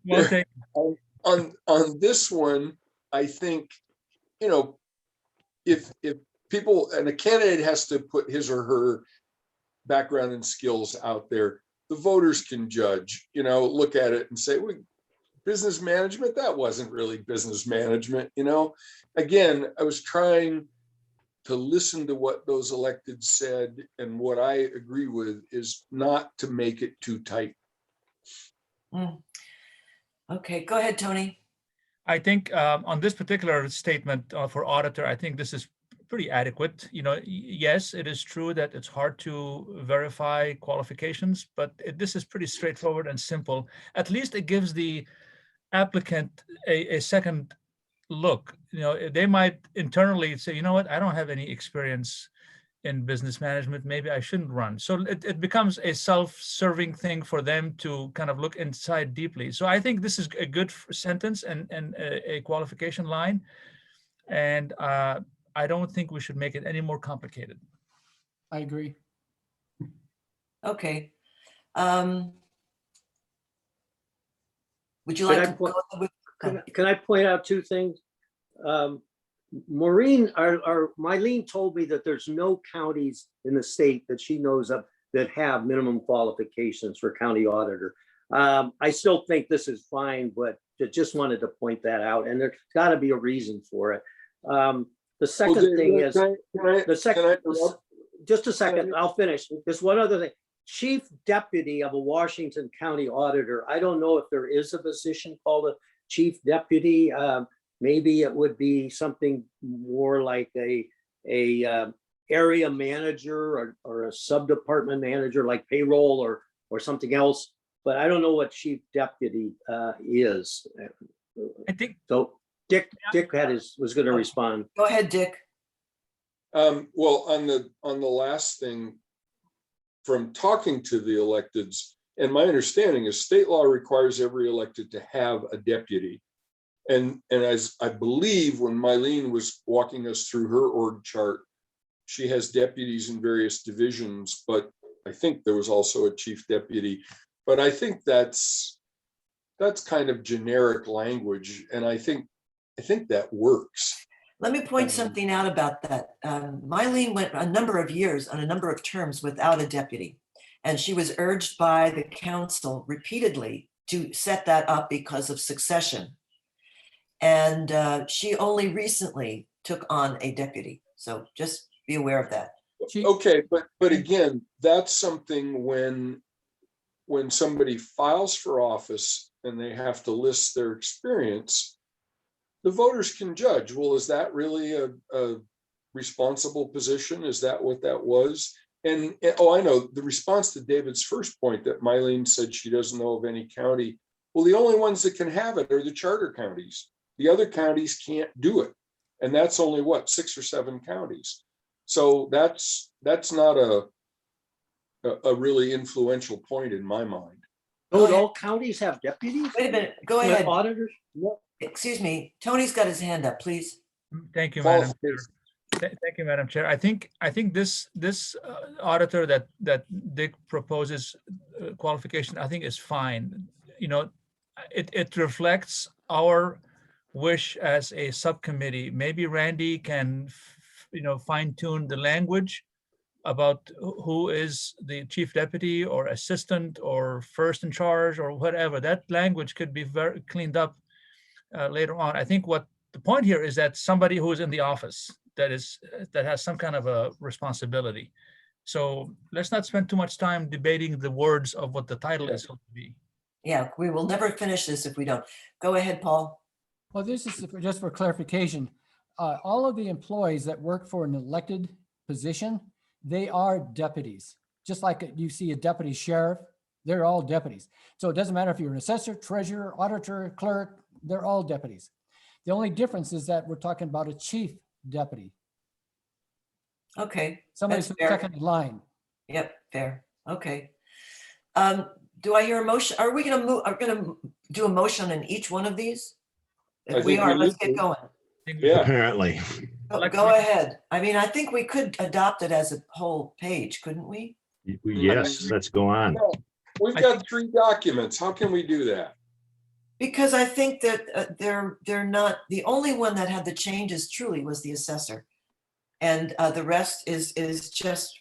Well, thank On this one, I think, you know, if people, and a candidate has to put his or her background and skills out there, the voters can judge, you know, look at it and say, well, business management, that wasn't really business management, you know. Again, I was trying to listen to what those elected said, and what I agree with is not to make it too tight. Okay, go ahead, Tony. I think on this particular statement for auditor, I think this is pretty adequate. You know, yes, it is true that it's hard to verify qualifications, but this is pretty straightforward and simple. At least it gives the applicant a second look. You know, they might internally say, you know what, I don't have any experience in business management, maybe I shouldn't run. So it becomes a self-serving thing for them to kind of look inside deeply. So I think this is a good sentence and a qualification line. And I don't think we should make it any more complicated. I agree. Okay. Would you Can like I to point- go with? Can I point out two things? Maureen, Mylene told me that there's no counties in the state that she knows of that have minimum qualifications for county auditor. I still think this is fine, but just wanted to point that out, and there's got to be a reason for it. The second thing is, just a second, I'll finish. There's one other thing. Chief Deputy of a Washington County Auditor. I don't know if there is a position called a Chief Deputy. Maybe it would be something more like a area manager or a sub-department manager, like payroll or something else. But I don't know what Chief Deputy is. I think So Dick was going to respond. Go ahead, Dick. Well, on the last thing, from talking to the electeds, and my understanding is state law requires every elected to have a deputy. And as I believe when Mylene was walking us through her org chart, she has deputies in various divisions, but I think there was also a chief deputy. But I think that's kind of generic language, and I think that works. Let me point something out about that. Mylene went a number of years on a number of terms without a deputy. And she was urged by the council repeatedly to set that up because of succession. And she only recently took on a deputy. So just be aware of that. Okay, but again, that's something when somebody files for office and they have to list their experience, the voters can judge, well, is that really a responsible position? Is that what that was? And, oh, I know, the response to David's first point that Mylene said she doesn't know of any county. Well, the only ones that can have it are the charter counties. The other counties can't do it. And that's only what, 6 or 7 counties. So that's not a really influential point in my mind. Don't all counties have deputies? Wait a minute, go ahead. Auditors? No. Excuse me, Tony's got his hand up, please. Thank you, Madam Chair. Qualifications. Thank you, Madam Chair. I think this auditor that Dick proposes qualification, I think is fine. You know, it reflects our wish as a subcommittee. Maybe Randy can, fine tune the language about who is the chief deputy or assistant or first in charge or whatever. That language could be very cleaned up later on. I think what the point here is that somebody who is in the office that has some kind of a responsibility. So let's not spend too much time debating the words of what the title is going to be. Yeah, we will never finish this if we don't. Go ahead, Paul. Well, this is just for clarification. All of the employees that work for an elected position, they are deputies. Just like you see a deputy sheriff, they're all deputies. So it doesn't matter if you're an assessor, treasurer, auditor, clerk, they're all deputies. The only difference is that we're talking about a chief deputy, Okay. somebody's that's fair. second in line. Yep, fair. Okay. Do I hear a motion? Are we gonna move, are gonna do a motion in each one of these? I If we think are, we let's need get to. going. Yeah. Apparently. Go ahead. I mean, I think we could adopt it as a whole page, couldn't we? Yes, let's go on. We've got 3 documents. How can we do that? Because I think that they're not, the only one that had the changes truly was the assessor. And the rest is just,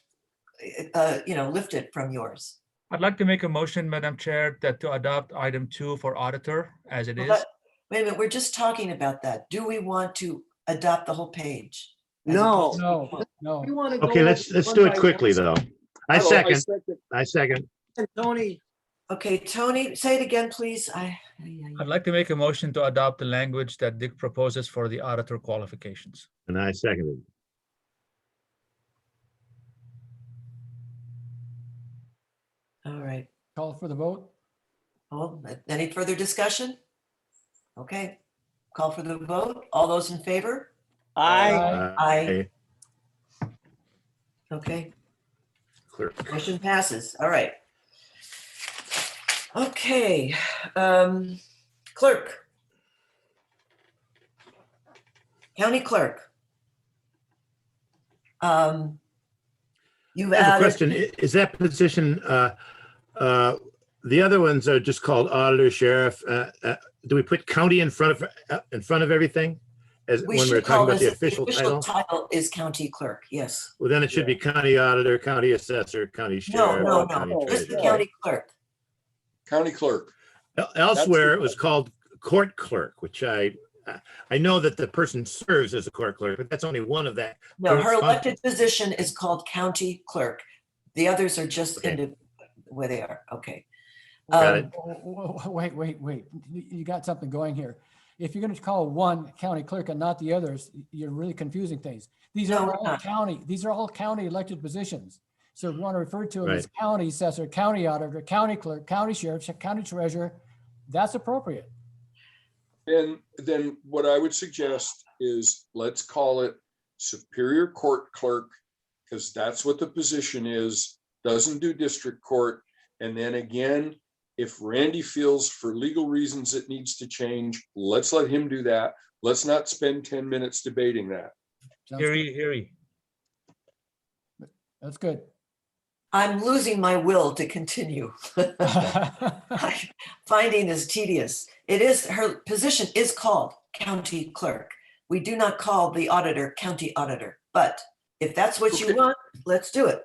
lifted from yours. I'd like to make a motion, Madam Chair, that to adopt item 2 for auditor as it Well, is. Wait a minute, we're just talking about that. Do we want to adopt the whole page? As No. opposed to No, each one? no. We want to go Okay, let's one do by it quickly, one. though. I Oh, second. And Tony, Okay, Tony, say it again, please. I'd like to make a motion to adopt the language that Dick proposes for the auditor qualifications. And I seconded. All right. Call for the vote. Well, any further discussion? Okay, call for the vote. All those in favor? Aye. Okay, Clerk. motion passes. All right. Okay, clerk. County clerk. You've I have a added, question. Is that position, the other ones are just called auditor, sheriff. Do we put county in front of everything? As we when we're should call talking about this, the official title? title is county clerk, yes. Well, then it should be county auditor, county assessor, county No, sheriff. no, county no, just the treasurer. county clerk. County clerk. Elsewhere, the- it was called court clerk, which I know that the person serves as a court clerk, but that's only one of that. No, her Correspond- elected position is called county clerk. The others are just Okay. where they are, okay. Got it. Wait. You got something going here. If you're going to call one county clerk and not the others, you're really confusing things. These No, are we're all not. these are all county elected positions. So if you want to refer to them as Right. county assessor, county auditor, county clerk, county sheriff, county treasurer, that's appropriate. And then what I would suggest is let's call it Superior Court Clerk, because that's what the position is, doesn't do district court. And then again, if Randy feels for legal reasons it needs to change, let's let him do that. Let's not spend 10 minutes debating that. Sounds Hear good. ye, hear ye. That's good. I'm losing my will to continue. Finding this tedious. It is, her position is called county clerk. We do not call the auditor county auditor, but if that's what you Okay. want, let's do it.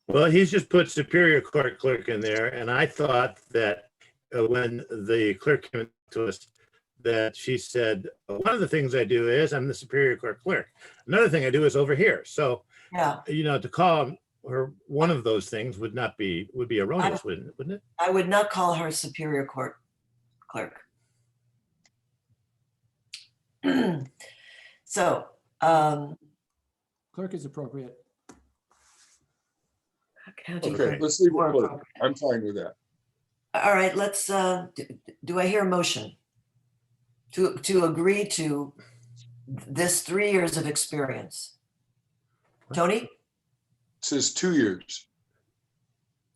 Well, he's just put Superior Court Clerk in there, and I thought that when the clerk came to us, that she said, one of the things I do is I'm the Superior Court Clerk. Another thing I do is over here. So, Yeah, to call her one of those things would be erroneous, wouldn't it? I would not call her superior court clerk. So, Clerk is appropriate. county Okay, clerk let's leave more it clerk. appropriate. I'm fine with that. All right, let's, do I hear a motion to agree to this 3 years of experience? Tony, It says 2 years.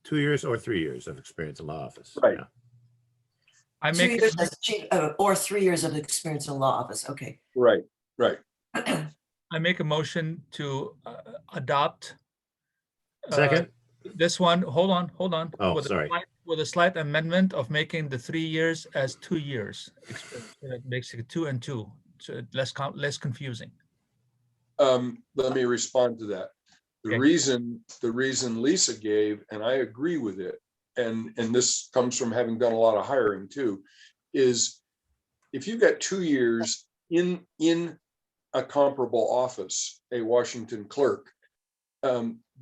2 years or 3 years of experience in law office. Right. Yeah. I 2 make, years as chief, or 3 years of experience in law office, okay. Right, right. I make a motion to adopt. Second, This one, hold on. Oh, With a sorry. with a slight amendment of making the 3 years as 2 years. It makes it 2 and 2, so less confusing. Let me respond to that. Okay. The reason Lisa gave, and I agree with it, and this comes from having done a lot of hiring too, is if you've got 2 years in a comparable office, a Washington clerk,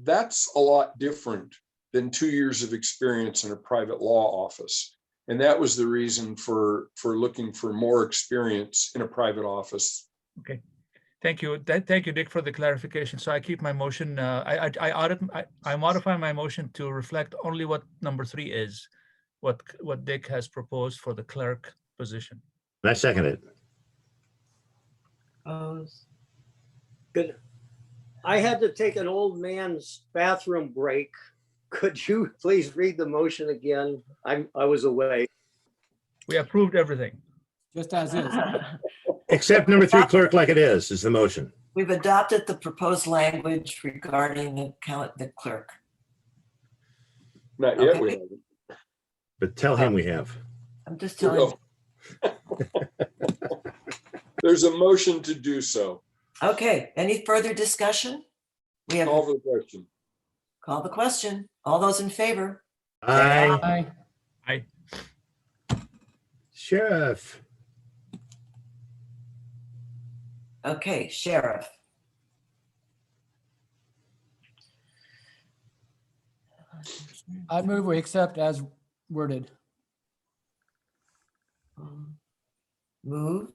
that's a lot different than 2 years of experience in a private law office. And that was the reason for looking for more experience in a private office. Okay, thank you. Thank you, Dick, for the clarification. So I keep my motion, I modify my motion to reflect only what number 3 is, what Dick has proposed for the clerk position. and I second it. Opposed? Good. I had to take an old man's bathroom break. Could you please read the motion again? I was away. We approved everything. Just as is. Except number 3, clerk like it is the motion. We've adopted the proposed language regarding the clerk. Not yet, we Okay. haven't. But tell him we have. I'm just telling you. There's a motion to do so. Okay, any further discussion? We have Call for the question. call the question. All those in favor? Aye. Aye. Sheriff. Okay, sheriff. I move we accept as worded. Move,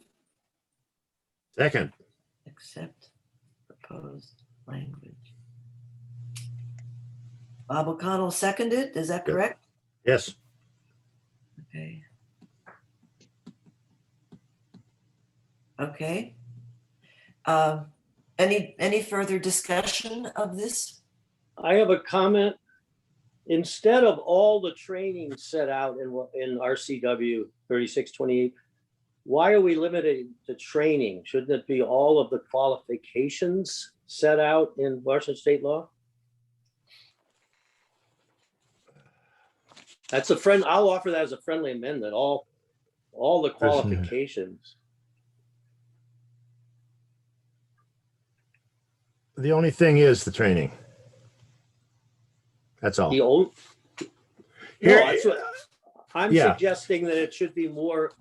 Second, accept proposed language. Bob O'Connell seconded, is that Good. correct? yes. Okay. Okay. Any further discussion of this? I have a comment. Instead of all the training set out in RCW 3628, why are we limited to training? Shouldn't it be all of the qualifications set out in Washington state law? That's I'll offer that as a friendly amendment, all the qualifications. The only thing is the training. That's all. The old. No, Here- that's what, I'm Yeah. suggesting that it should be more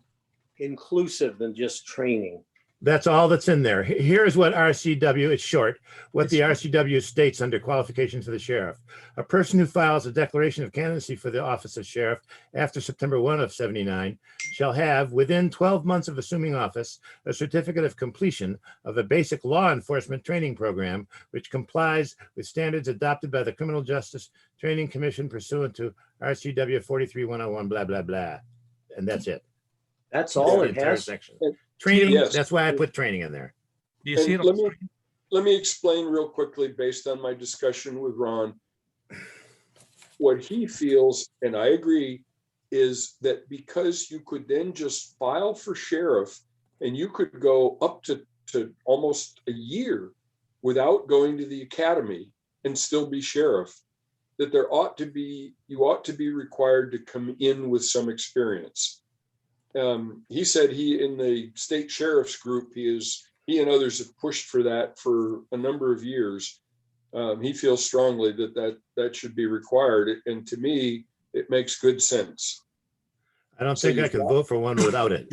inclusive than just training. That's all that's in there. Here's what RCW, it's short, what the RCW states under qualifications of the sheriff. A person who files a declaration of candidacy for the office of sheriff after September 1 of 79 shall have, within 12 months of assuming office, a certificate of completion of a basic law enforcement training program, which complies with standards adopted by the Criminal Justice Training Commission pursuant to RCW 43101, blah, blah, blah. And that's it. That's all The it entire has. section. Training, Yes. that's why I put training in there. Do you see it? And on the screen? let me explain real quickly, based on my discussion with Ron. What he feels, and I agree, is that because you could then just file for sheriff and you could go up to almost a year without going to the academy and still be sheriff, that you ought to be required to come in with some experience. He said in the state sheriff's group, he and others have pushed for that for a number of years. He feels strongly that should be required. And to me, it makes good sense. I don't So think I you- can vote for one without it.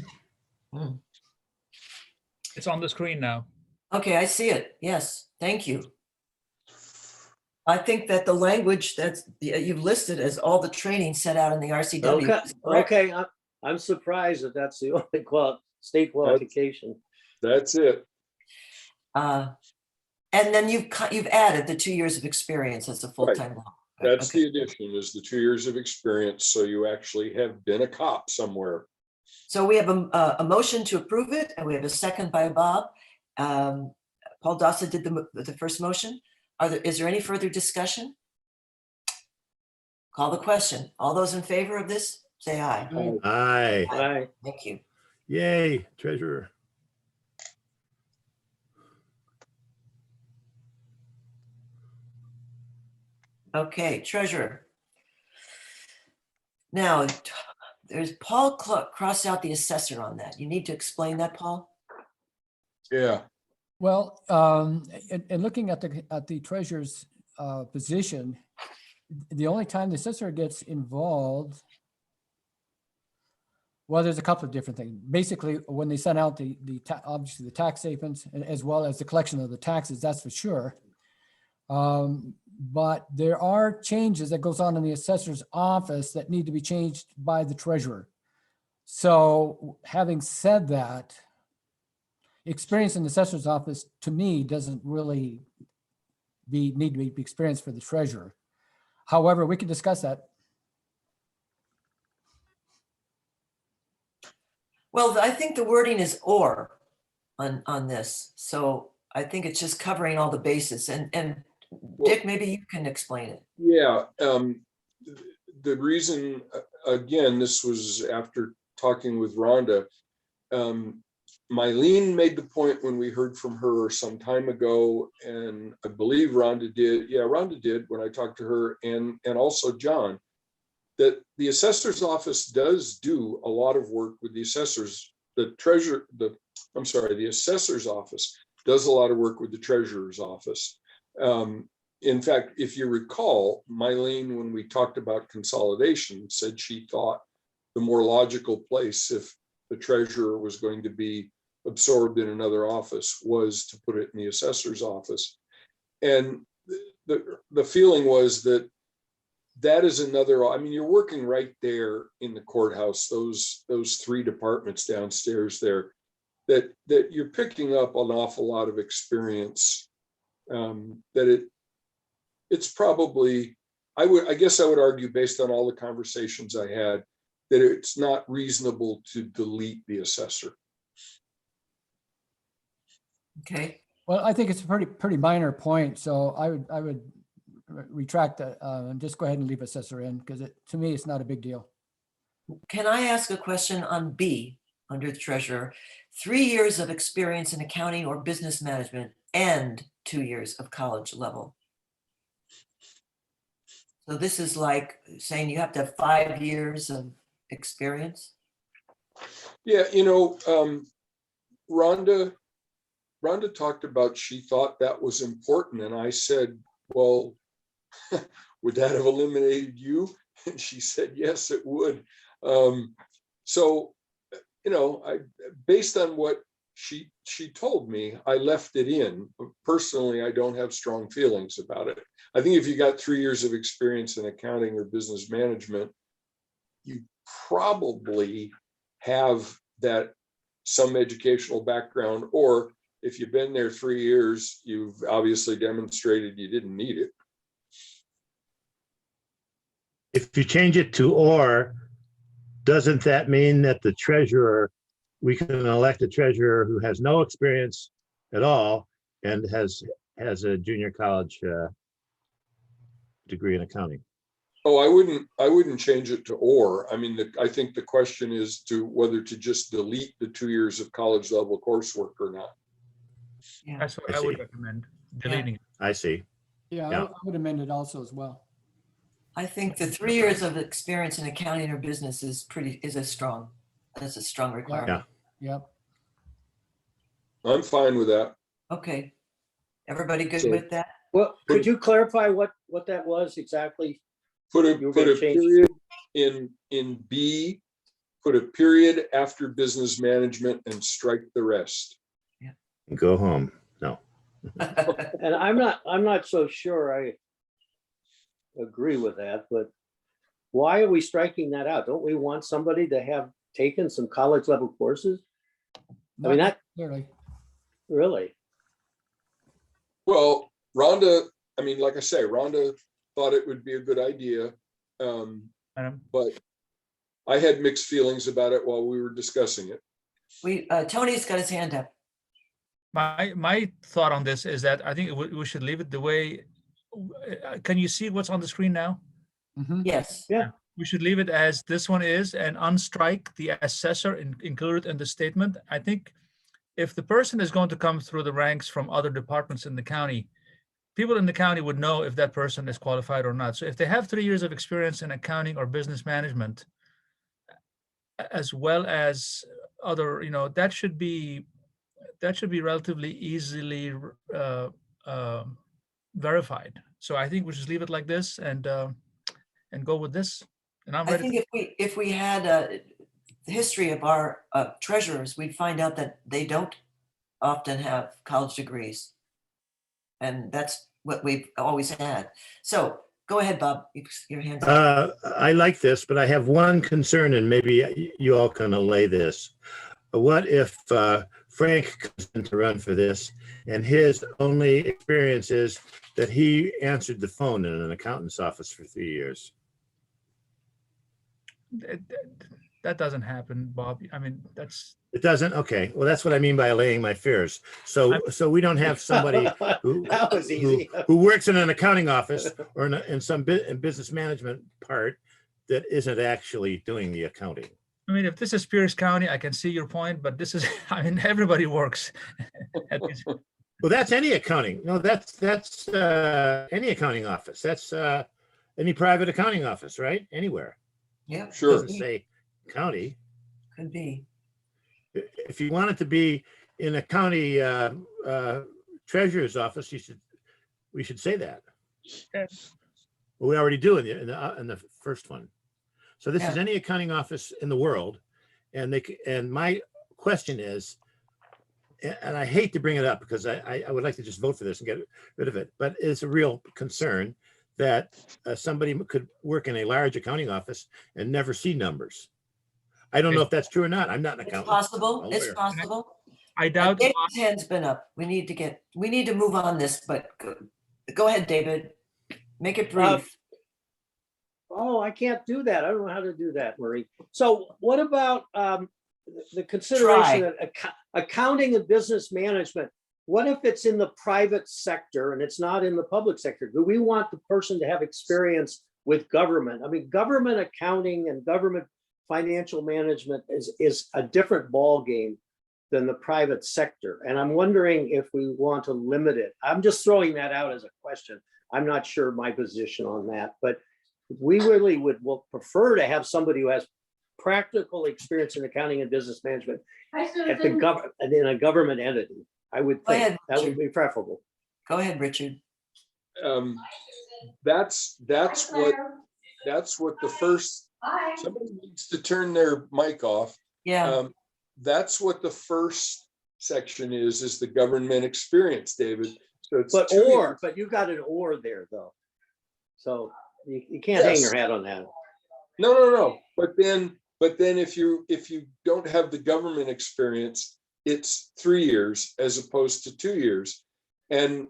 It's on the screen now. Okay, I see it. Yes, thank you. I think that the language you've listed as all the training set out in the RCW. Okay, is correct. okay, I'm surprised that that's the only state qualification. That's it. And then you've added the 2 years of experience as a full-time law. That's Okay. the addition, is the 2 years of experience. So you actually have been a cop somewhere. So we have a motion to approve it, and we have a second by Bob. Paul Dawson did the first motion. Is there any further discussion? Call the question. All those in favor of this, say aye. Aye, Aye. Thank you. yay, treasurer. Okay, treasurer. Now, there's Paul crossed out the assessor on that. You need to explain that, Paul? Yeah. Well, and looking at the treasurer's position, the only time the assessor gets involved, well, there's a couple of different things. Basically, when they send out obviously the tax statements, as well as the collection of the taxes, that's for sure. But there are changes that goes on in the assessor's office that need to be changed by the treasurer. So having said that, experience in the assessor's office, to me, doesn't really need to be experienced for the treasurer. However, we can discuss that. Well, I think the wording is or on this. So I think it's just covering all the bases. And Dick, maybe you can explain it. Yeah, the reason, again, this was after talking with Rhonda. Mylene made the point when we heard from her some time ago, and I believe Rhonda did. Yeah, Rhonda did when I talked to her, and also John, that the assessor's office does do a lot of work with the assessors. The assessor's office does a lot of work with the treasurer's office. In fact, if you recall, Mylene, when we talked about consolidation, said she thought the more logical place, if the treasurer was going to be absorbed in another office, was to put it in the assessor's office. And the feeling was that is another, I mean, you're working right there in the courthouse, those three departments downstairs there, that you're picking up an awful lot of experience. That it's probably, I guess I would argue, based on all the conversations I had, that it's not reasonable to delete the assessor. Okay. Well, I think it's a pretty minor point, so I would retract that and just go ahead and leave assessor in, because to me, it's not a big deal. Can I ask a question on B under the treasurer? 3 years of experience in accounting or business management and 2 years of college level. So this is like saying you have to have 5 years of experience? Yeah, Rhonda talked about, she thought that was important. And I said, well, would that have eliminated you? And she said, yes, it would. So, based on what she told me, I left it in. Personally, I don't have strong feelings about it. I think if you got 3 years of experience in accounting or business management, you probably have that some educational background, or if you've been there 3 years, you've obviously demonstrated you didn't need it. If you change it to or, doesn't that mean that the treasurer, we can elect a treasurer who has no experience at all and has a junior college degree in accounting? Oh, I wouldn't change it to or. I mean, I think the question is to whether to just delete the 2 years of college level coursework or not. Yeah. That's what I I would see. recommend, deleting it. I see. Yeah, Yeah. I would amend it also as well. I think the 3 years of experience in accounting or business is a strong requirement. Yep. I'm fine with that. Okay. Everybody good So- with that? Well, could you clarify what that was exactly? Put You were a gonna change- period in B, put a period after business management and strike the rest. Go home. No. And I'm not so sure I agree with that, but why are we striking that out? Don't we want somebody to have taken some college level courses? I mean, Not that necessarily. really, Well, Rhonda, I mean, like I say, Rhonda thought it would be a good idea. Madam. But I had mixed feelings about it while we were discussing it. Tony's got his hand up. My thought on this is that I think we should leave it the way. Can you see what's on the screen now? Mhm. Yes. We should leave it as this one is and unstrike the assessor included in the statement. I think if the person is going to come through the ranks from other departments in the county, people in the county would know if that person is qualified or not. So if they have 3 years of experience in accounting or business management, as well as other, that should be relatively easily verified. So I think we should leave it like this and go with this. And I'm I ready. think if we had a history of our treasurers, we'd find out that they don't often have college degrees. And that's what we've always had. So go ahead, Bob, your hand's up. I like this, but I have one concern, and maybe you all can allay this. What if Frank comes in to run for this, and his only experience is that he answered the phone in an accountant's office for 3 years? That doesn't happen, Bob. I mean, It doesn't? Okay. Well, that's what I mean by allaying my fears. So we don't have somebody who that was easy. who works in an accounting office or in some business management part that isn't actually doing the accounting. I mean, if this is Pierce County, I can see your point, but this is, I mean, everybody works at these. Well, that's any accounting. No, that's any accounting office. That's any private accounting office, right? Anywhere. Yeah, Sure. Doesn't say county. could be. If you want it to be in a county treasurer's office, we should say that. Yes. Well, we already do in the first one. So this is Yeah. any accounting office in the world, and my question is, and I hate to bring it up because I would like to just vote for this and get rid of it, but it's a real concern that somebody could work in a large accounting office and never see numbers. I don't know if that's true or not. I'm not an It's accountant. possible, a it's lawyer. possible. I doubt, David's hand's been up. We need to move on this, but go ahead, David. Make it brief. Oh, I can't do that. I don't know how to do that, Marie. So what about the consideration Try. of accounting and business management? What if it's in the private sector and it's not in the public sector? Do we want the person to have experience with government? I mean, government accounting and government financial management is a different ballgame than the private sector. And I'm wondering if we want to limit it. I'm just throwing that out as a question. I'm not sure my position on that, but we really would prefer to have somebody who has practical experience in accounting and business management at the in a government entity. I would Go think ahead, that would Richard. be preferable. Go ahead, Richard. That's what the first, somebody needs to turn their mic off. Yeah, That's what the first section is the government experience, David. So it's But 2 years. but you got an or there though. So you can't hang Yes. your hat on that. No. But then if you don't have the government experience, it's 3 years as opposed to 2 years. And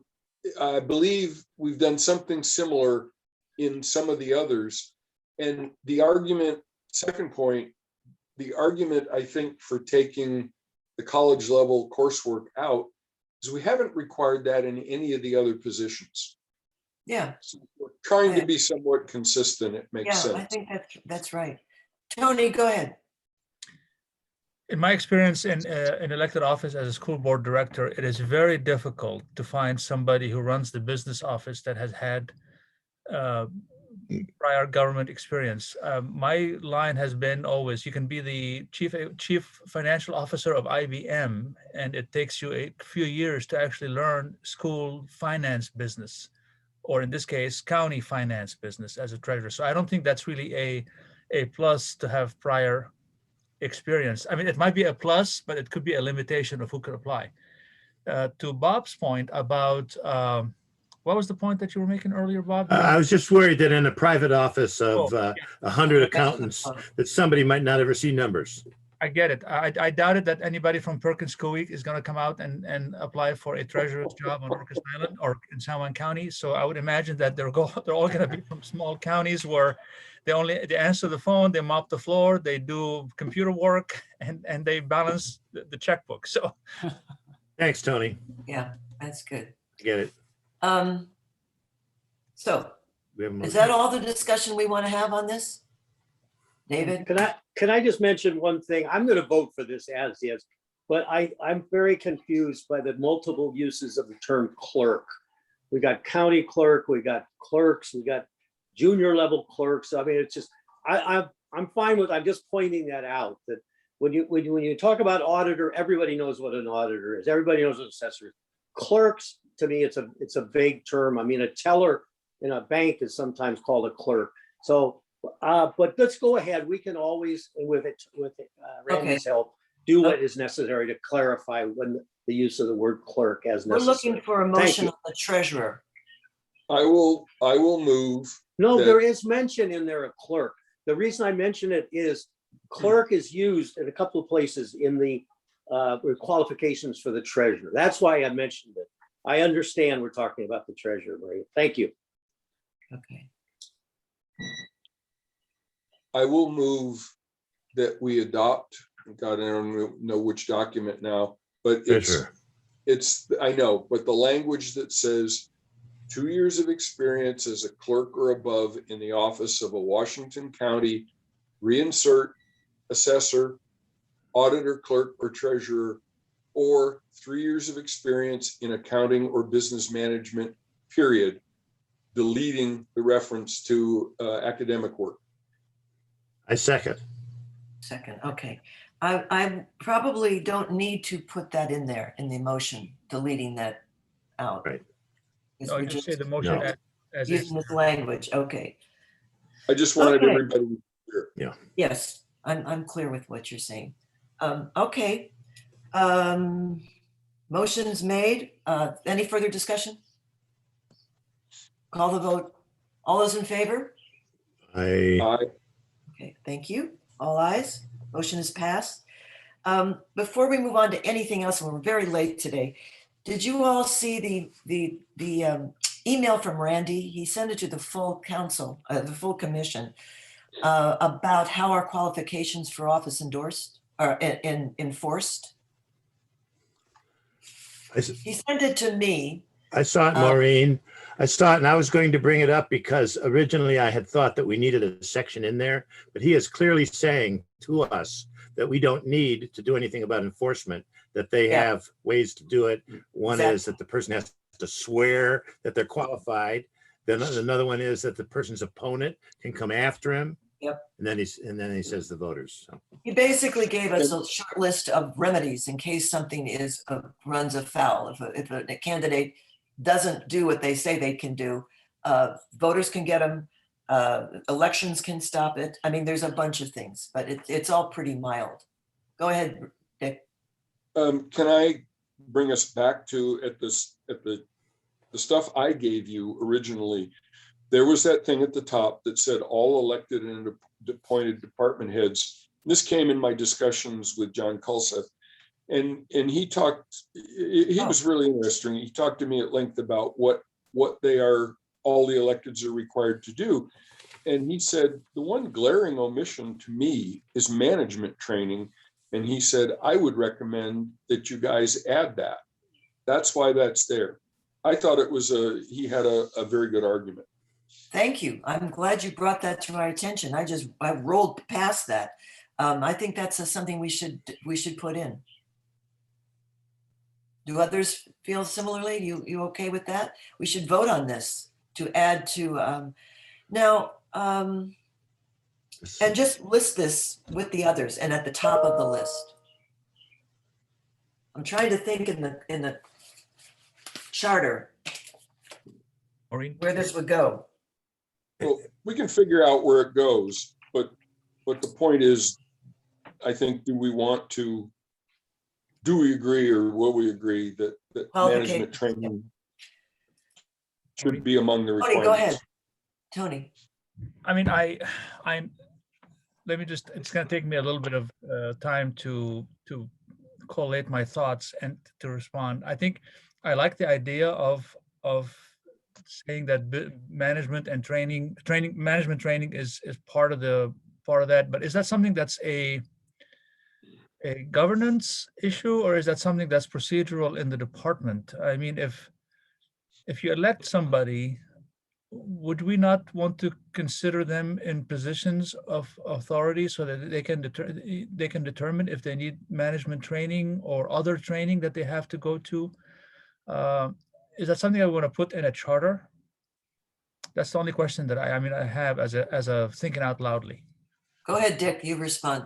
I believe we've done something similar in some of the others. And the argument, second point, the argument I think for taking the college level coursework out is we haven't required that in any of the other positions. yeah, So we're trying to be somewhat consistent. It makes yeah, sense. I think that's right. Tony, go ahead. in my experience in elected office as a school board director, it is very difficult to find somebody who runs the business office that has had prior government experience. My line has been always, you can be the chief financial officer of IBM, and it takes you a few years to actually learn school finance business, or in this case, county finance business as a treasurer. So I don't think that's really a plus to have prior experience. I mean, it might be a plus, but it could be a limitation of who could apply. To Bob's point about What was the point that you were making earlier, Bob? I was just worried that in a private office of Oh, 100 accountants, that somebody might not ever see numbers. I get it. I doubted that anybody from Perkins Coie is going to come out and apply for a treasurer's job on Orcas Island or in San Juan County. So I would imagine that they're all going to be from small counties where they answer the phone, they mop the floor, they do computer work, and they balance the checkbook. So Thanks, Tony. Yeah, that's good. Get it. So We have a is motion. that all the discussion we want to have on this? David? Can I just mention one thing? I'm going to vote for this as is, but I'm very confused by the multiple uses of the term clerk. We got county clerk, we got clerks, we got junior level clerks. I mean, it's just, I'm fine with, I'm just pointing that out, that when you talk about auditor, everybody knows what an auditor is. Everybody knows what an assessor is. Clerks, to me, it's a vague term. I mean, a teller in a bank is sometimes called a clerk. So, but let's go ahead. We can always, with Randy's help, do what is necessary to clarify when the use of the word clerk as We're necessary. looking for a Thank motion you. on the treasurer. I will move. No, that- there is mention in there of clerk. The reason I mention it is clerk is used in a couple of places in the qualifications for the treasurer. That's why I mentioned it. I understand we're talking about the treasurer, Maria. Thank you. Okay. I will move that we adopt, God, I don't know which document now, but Treasurer. I know, but the language that says 2 years of experience as a clerk or above in the office of a Washington County, reinsert assessor, auditor, clerk, or treasurer, or 3 years of experience in accounting or business management, period, deleting the reference to academic work. I second. Second, okay. I probably don't need to put that in there in the motion, deleting that out. Right. Because no, we're just say just the motion No. as is. using this language, okay. I just wanted Okay. everybody, Yes, I'm clear with what you're saying. Okay. Motion's made. Any further discussion? Call the vote. All those in favor? I Okay, thank you. All ayes. Motion is passed. Before we move on to anything else, we're very late today. Did you all see the email from Randy? He sent it to the full council, the full commission, about how our qualifications for office endorsed or enforced. He sent it to me. I saw it, Maureen. I saw it and I was going to bring it up because originally I had thought that we needed a section in there, but he is clearly saying to us that we don't need to do anything about enforcement, that they Yeah. have ways to do it. One is Exactly. that the person has to swear that they're qualified. Then another one is that the person's opponent can come after him. Yep. And then he says the voters. So, He basically gave us a short list of remedies in case something runs afoul. If a candidate doesn't do what they say they can do, voters can get them, elections can stop it. I mean, there's a bunch of things, but it's all pretty mild. Go ahead, Dick. can I bring us back to the stuff I gave you originally? There was that thing at the top that said all elected and appointed department heads. This came in my discussions with John Kulseth. And he was really interesting. He talked to me at length about what all the electeds are required to do. And he said, the one glaring omission to me is management training. And he said, I would recommend that you guys add that. That's why that's there. I thought he had a very good argument. Thank you. I'm glad you brought that to our attention. I rolled past that. I think that's something we should put in. Do others feel similarly? You okay with that? We should vote on this to add to now and just list this with the others and at the top of the list. I'm trying to think in the charter Maureen? where this would go. Well, we can figure out where it goes, but the point is, I think, do we agree or will we agree that management Qualifications, training should be among the Tony, go ahead. requirements. Tony, I mean, let me just, it's gonna take me a little bit of time to collate my thoughts and to respond. I think I like the idea of saying that management and management training is part of that, but is that something that's a governance issue, or is that something that's procedural in the department? I mean, if you elect somebody, would we not want to consider them in positions of authority so that they can determine if they need management training or other training that they have to go to? Is that something I want to put in a charter? That's the only question that I have as a thinking out loudly. go ahead, Dick, you respond.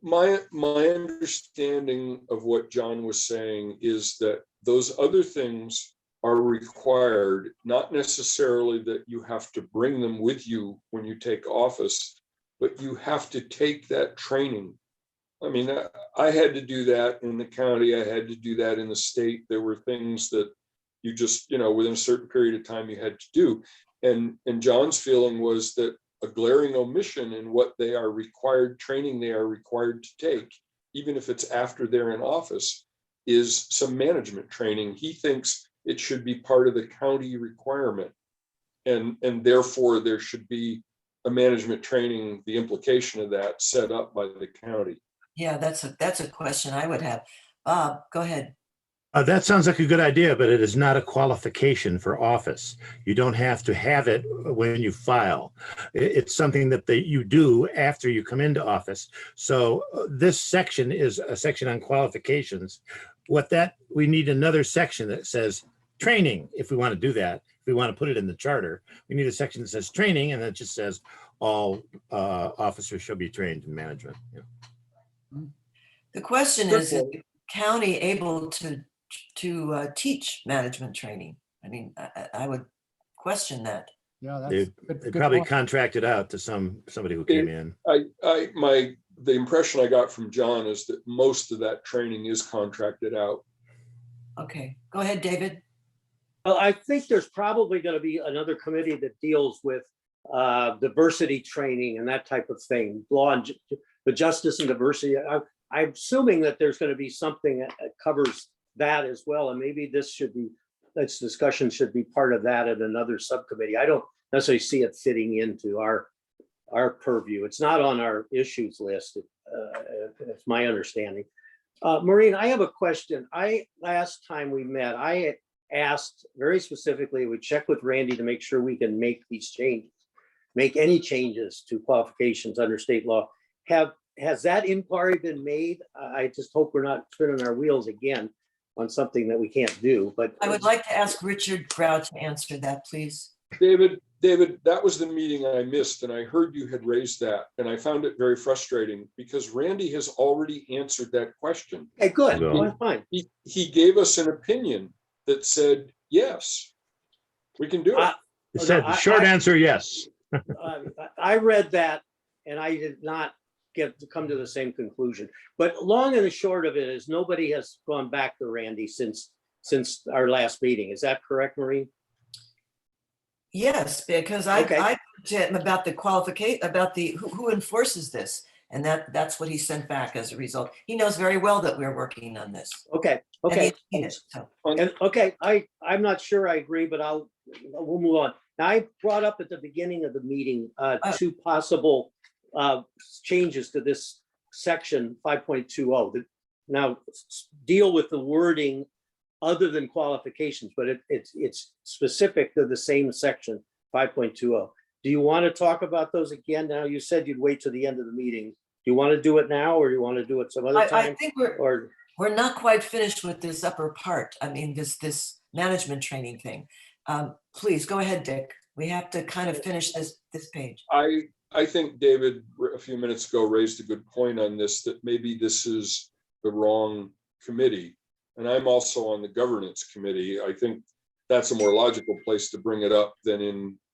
My understanding of what John was saying is that those other things are required, not necessarily that you have to bring them with you when you take office, but you have to take that training. I mean, I had to do that in the county. I had to do that in the state. There were things that you just, within a certain period of time you had to do. And John's feeling was that a glaring omission in what they are required, training they are required to take, even if it's after they're in office, is some management training. He thinks it should be part of the county requirement. And therefore there should be a management training, the implication of that set up by the county. Yeah, that's a question I would have. Bob, go ahead. That sounds like a good idea, but it is not a qualification for office. You don't have to have it when you file. It's something that you do after you come into office. So this section is a section on qualifications. We need another section that says training, if we want to do that. If we want to put it in the charter, we need a section that says training, and that just says all officers shall be trained in management. The question is the county able to teach management training? I mean, I would question that. Yeah, They that's good probably point. contracted out to somebody who came in. The impression I got from John is that most of that training is contracted out. Okay, go ahead, David. Well, I think there's probably going to be another committee that deals with diversity training and that type of thing, law and the justice and diversity. I'm assuming that there's going to be something that covers that as well. And maybe this discussion should be part of that at another subcommittee. I don't necessarily see it fitting into our purview. It's not on our issues list. It's my understanding. Maureen, I have a question. Last time we met, I asked very specifically, we check with Randy to make sure we can make these changes, make any changes to qualifications under state law. Has that inquiry been made? I just hope we're not spinning our wheels again on something that we can't do, but. I would like to ask Richard Grau to answer that, please. David, that was the meeting I missed, and I heard you had raised that, and I found it very frustrating because Randy has already answered that question. Okay, good, No. well, fine. He gave us an opinion that said, yes, we can do it. It said, the short answer, yes. I read that and I did not come to the same conclusion. But long and the short of it is nobody has gone back to Randy since our last meeting. Is that correct, Maureen? Yes, because Okay. I talked to him about the qualification, about who enforces this. And that's what he sent back as a result. He knows very well that we're working on this. Okay, And okay. he's seen it, so. And okay, I'm not sure I agree, but we'll move on. Now, I brought up at the beginning of the meeting two possible changes to this section 5.20. Now deal with the wording other than qualifications, but it's specific to the same section 5.20. Do you want to talk about those again now? You said you'd wait to the end of the meeting. Do you want to do it now, or do you want to do it some other I time? think Or we're not quite finished with this upper part. I mean, this management training thing. Please go ahead, Dick. We have to kind of finish this page. I think David, a few minutes ago, raised a good point on this, that maybe this is the wrong committee. And I'm also on the governance committee. I think that's a more logical place to bring it up than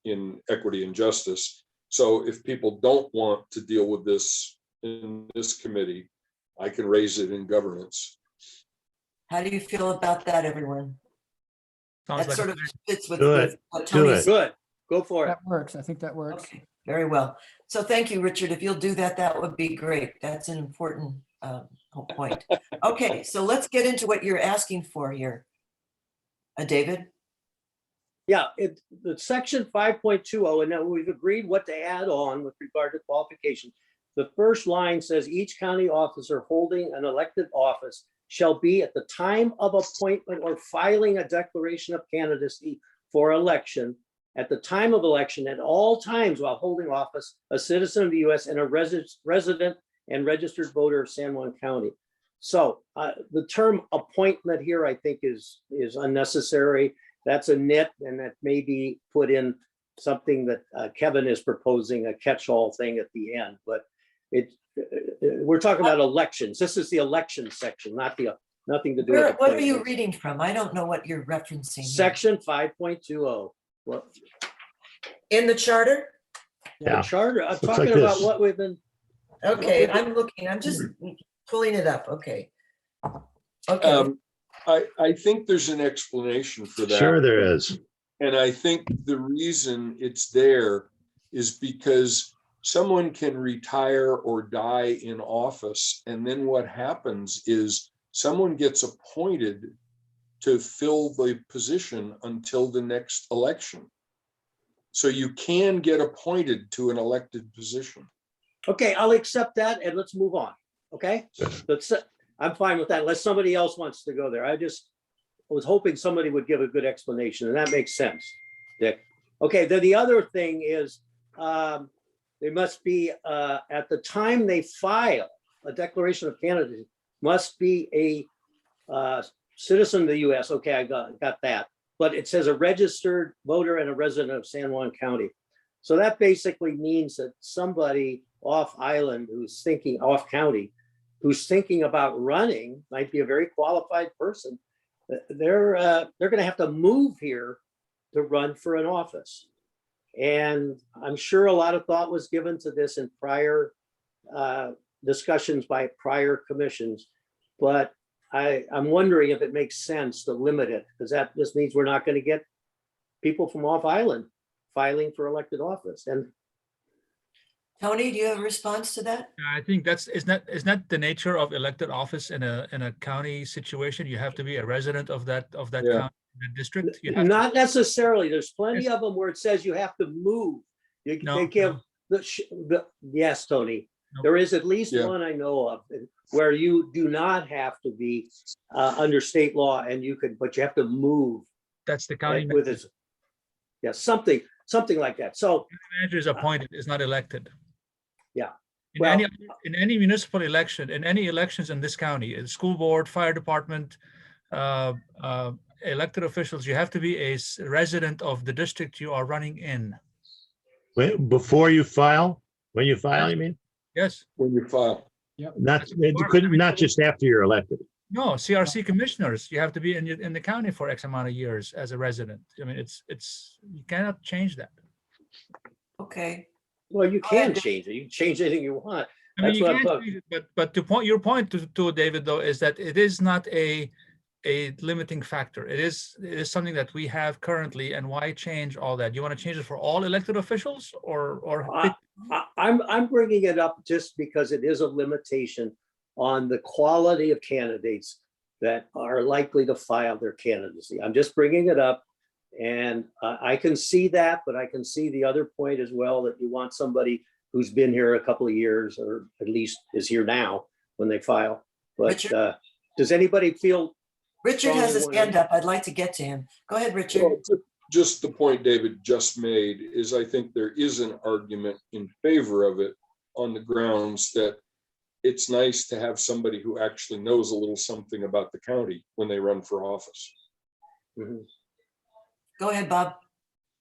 in equity and justice. So if people don't want to deal with this in this committee, I can raise it in governance. How do you feel about that, everyone? Sounds That like, sort of fits with Do it. with what Do Tony it. said. Good, go for it. That works. I think that works. Okay, very well. So thank you, Richard. If you'll do that, that would be great. That's an important point. Okay, so let's get into what you're asking for here. David? Yeah, the section 5.20, and now we've agreed what to add on with regard to qualification. The first line says each county officer holding an elected office shall be at the time of appointment or filing a declaration of candidacy for election, at the time of election, at all times while holding office, a citizen of the US and a resident and registered voter of San Juan County. So the term appointment here, I think is unnecessary. That's a nit, and that may be put in something that Kevin is proposing, a catch-all thing at the end, but we're talking about elections. This is the election section, nothing to do with. What are you appointments. reading from? I don't know what you're referencing. here. Section 5.20. Well, In the charter? the Yeah. charter, I'm Looks talking like about this. what we've been, Okay, I'm looking, I'm just pulling it up. Okay. Okay, I think there's an explanation for that. Sure there is. And I think the reason it's there is because someone can retire or die in office. And then what happens is someone gets appointed to fill the position until the next election. So you can get appointed to an elected position. okay, I'll accept that and let's move on, okay? I'm fine with that unless somebody else wants to go there. I just was hoping somebody would give a good explanation, and that makes sense, Dick. Okay, then the other thing is, they must be, at the time they file a declaration of candidacy, must be a citizen of the US. Okay, I got that. But it says a registered voter and a resident of San Juan County. So that basically means that somebody off island who's thinking, off county, who's thinking about running, might be a very qualified person. They're going to have to move here to run for an office. And I'm sure a lot of thought was given to this in prior discussions by prior commissions, but I'm wondering if it makes sense to limit it, because that just means we're not going to get people from off island filing for elected office. And Tony, do you have a response to that? I think isn't that the nature of elected office in a county situation? You have to be a resident of that Yeah. county, the district. You have to- not necessarily, there's plenty Yes. of them where it says you have to move. No, They give yes, Tony, No. there is at least Yeah. one I know of where you do not have to be under state law and but you have to move That's the county with it. Yeah, something like that. So, manager is appointed, is not elected. Yeah. In Well- any municipal election, in any elections in this county, school board, fire department, elected officials, you have to be a resident of the district you are running in. Before you file, when you file, you mean? Yes. When you file. Not, it couldn't, not just after you're elected. No, CRC commissioners, you have to be in the county for X amount of years as a resident. I mean, you cannot change that. Okay, well, you Go can ahead. change it. You can change anything you want. I mean, That's you what I'm can't talking- change it, but your point to David, though, is that it is not a limiting factor. It is something that we have currently, and why change all that? You want to change it for all elected officials or I'm bringing it up just because it is a limitation on the quality of candidates that are likely to file their candidacy. I'm just bringing it up. And I can see that, but I can see the other point as well, that you want somebody who's been here a couple of years, or at least is here now when they file. But Richard? does anybody feel, Richard has his Strongly hand up. I'd like to get to him. Go ahead, Richard. Well, just the point David just made is I think there is an argument in favor of it on the grounds that it's nice to have somebody who actually knows a little something about the county when they run for office. Go ahead, Bob.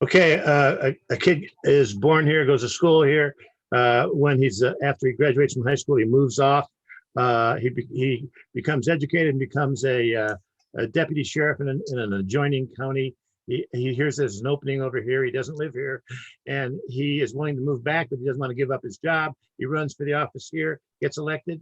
Okay, a kid is born here, goes to school here. When he's after he graduates from high school, he moves off. He becomes educated and becomes a deputy sheriff in an adjoining county. He hears there's an opening over here. He doesn't live here, and he is willing to move back, but he doesn't want to give up his job. He runs for the office here, gets elected.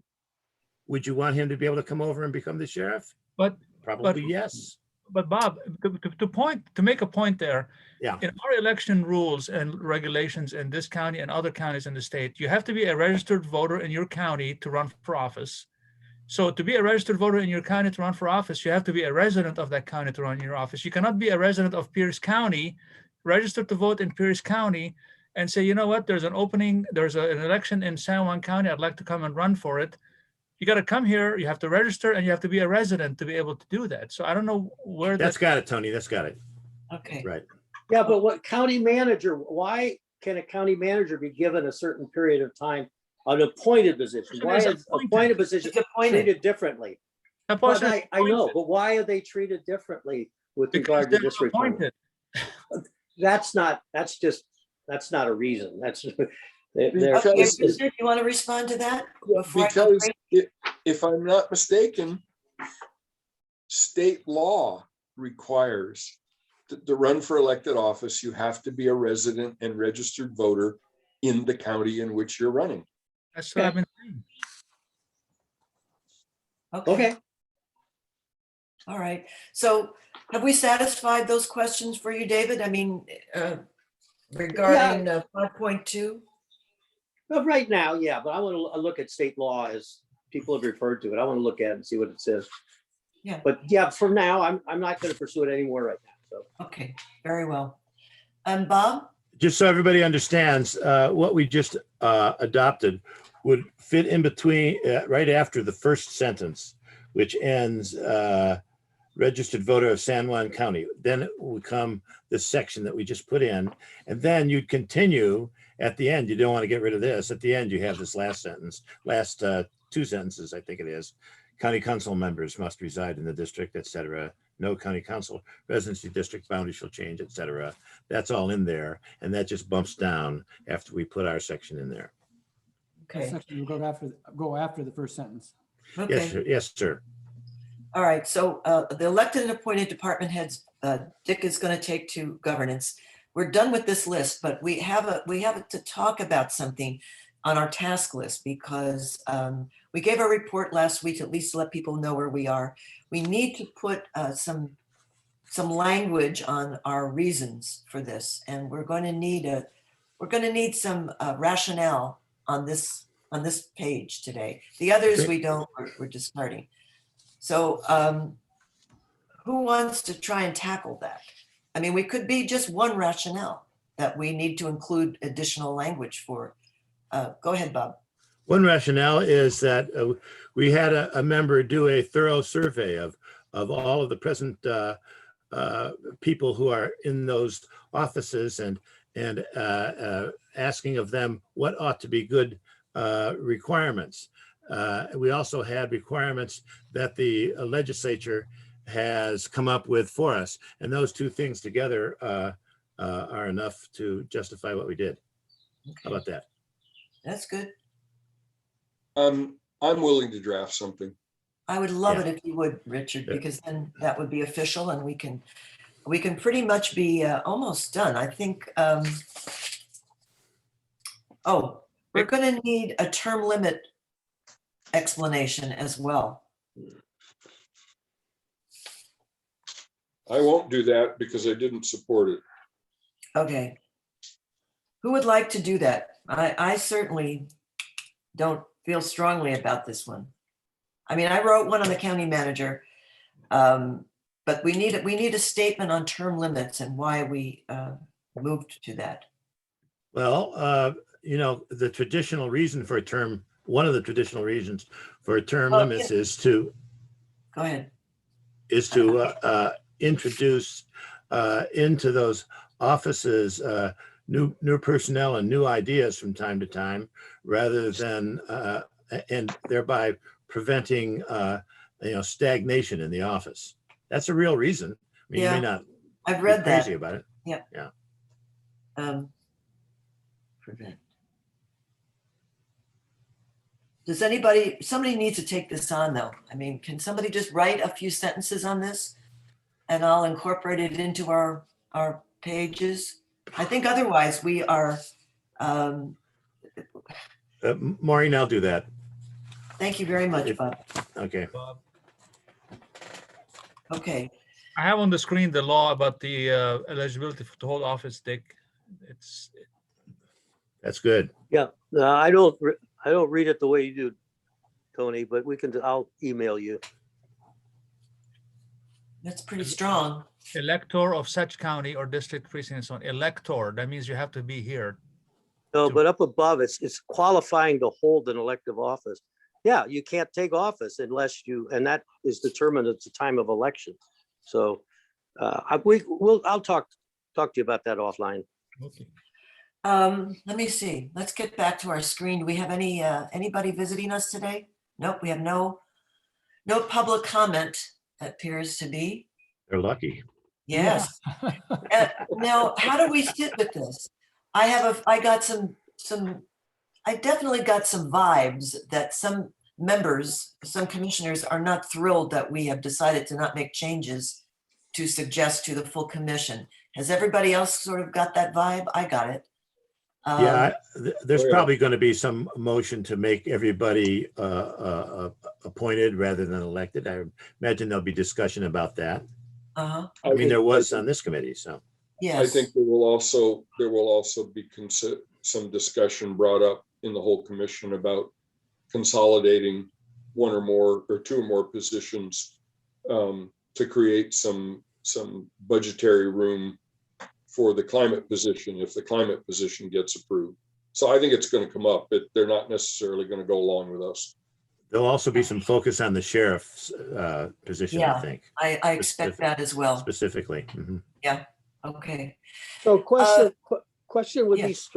Would you want him to be able to come over and become the sheriff? but Probably yes. But Bob, to make a point there. Yeah. In our election rules and regulations in this county and other counties in the state, you have to be a registered voter in your county to run for office. So to be a registered voter in your county to run for office, you have to be a resident of that county to run your office. You cannot be a resident of Pierce County, registered to vote in Pierce County, and say, you know what, there's an opening, there's an election in San Juan County, I'd like to come and run for it. You got to come here, you have to register, and you have to be a resident to be able to do that. So I don't know where That's that's. got it, Tony. That's got it. Okay. Right. Yeah, but what county manager, why can a county manager be given a certain period of time, an appointed position? Why It's is appointed position It's appointed. treated differently? That But person is I know, appointed but why are they treated differently with because regard they to were this requirement? appointed. That's not a reason. That's. Okay, Because- Richard, you want to respond to that? before I go Because if I'm not mistaken, state law requires to run for elected office, you have to be a resident and registered voter in the county in which you're running. That's what I've been saying. Okay, All right. So have we satisfied those questions for you, David? I mean, regarding 5.2? but right now, yeah, but I want to look at state law as people have referred to it. I want to look at it and see what it says. Yeah. But yeah, for now, I'm not going to pursue it anymore right now, so. Okay, very well. And Bob? Just so everybody understands, what we just adopted would fit in between, right after the first sentence, which ends registered voter of San Juan County. Then it will come this section that we just put in, and then you'd continue at the end. You don't want to get rid of this. At the end, you have this last sentence, last two sentences, I think it is. County council members must reside in the district, et cetera. No county council residency district boundary shall change, et cetera. That's all in there. And that just bumps down after we put our section in there. That Okay, section will go after the first sentence. Yes, okay. sir. Yes, sir. All right, so the elected and appointed department heads, Dick is going to take to governance. We're done with this list, but we have to talk about something on our task list because we gave a report last week, at least to let people know where we are. We need to put some language on our reasons for this, and we're going to need some rationale on this page today. The others Okay. we don't. We're just starting. So who wants to try and tackle that? I mean, we could be just one rationale that we need to include additional language for. Go ahead, Bob. One rationale is that we had a member do a thorough survey of all of the present people who are in those offices and asking of them what ought to be good requirements. We also had requirements that the legislature has come up with for us, and those two things together are enough to justify what we did. How about that? That's good. I'm willing to draft something. I would love Yeah. it if you would, Richard, Yeah. because then that would be official and we can pretty much be almost done. I think, we're going to need a term limit explanation as well. I won't do that because I didn't support it. Okay. Who would like to do that? I certainly don't feel strongly about this one. I mean, I wrote one on the county manager, but we need a statement on term limits and why we moved to that. Well, the traditional reason for a term, one of the traditional reasons for a term Well, limits is to Go ahead. introduce into those offices new personnel and new ideas from time to time, rather than and thereby preventing stagnation in the office. That's a real reason. I mean, you Yeah, may not I've be read that. crazy about it. Prevent. Does somebody needs to take this on though. I mean, can somebody just write a few sentences on this? And I'll incorporate it into our pages. I think otherwise we are, Maureen, I'll do that. thank you very much, Bob. Okay. Okay, I have on the screen the law about the eligibility to hold office, Dick. It's, That's good. Yeah, no, I don't read it the way you do, Tony, but I'll email you. That's pretty strong. elector of such county or district precinct and so on. Elector, that means you have to be here. No, To- but up above, it's qualifying to hold an elective office. Yeah, you can't take office unless and that is determined at the time of election. So I'll talk to you about that offline. Okay. Let me see. Let's get back to our screen. Do we have anybody visiting us today? Nope, we have no public comment, appears to be. They're lucky. Yes. Now, how do we sit with this? I definitely got some vibes that some members, some commissioners are not thrilled that we have decided to not make changes to suggest to the full commission. Has everybody else sort of got that vibe? I got it. Yeah, there's Oh, yeah. probably going to be some motion to make everybody appointed rather than elected. I imagine there'll be discussion about that. Uh-huh. I mean, there was on this committee, so. Yes. I think there will also be some discussion brought up in the whole commission about consolidating one or more or two or more positions to create some budgetary room for the climate position if the climate position gets approved. So I think it's going to come up, but they're not necessarily going to go along with us. There'll also be some focus on the sheriff's position, I Yeah. think, I expect that as well. specifically. Mhm. Okay. So question would be yes.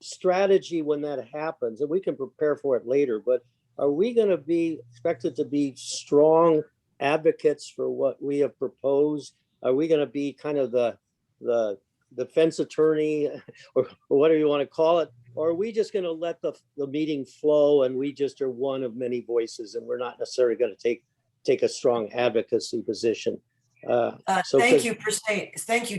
strategy when that happens, and we can prepare for it later, but are we going to be expected to be strong advocates for what we have proposed? Are we going to be kind of the defense attorney or whatever you want to call it? Or are we just going to let the meeting flow and we just are one of many voices and we're not necessarily going to take a strong advocacy position? Thank you,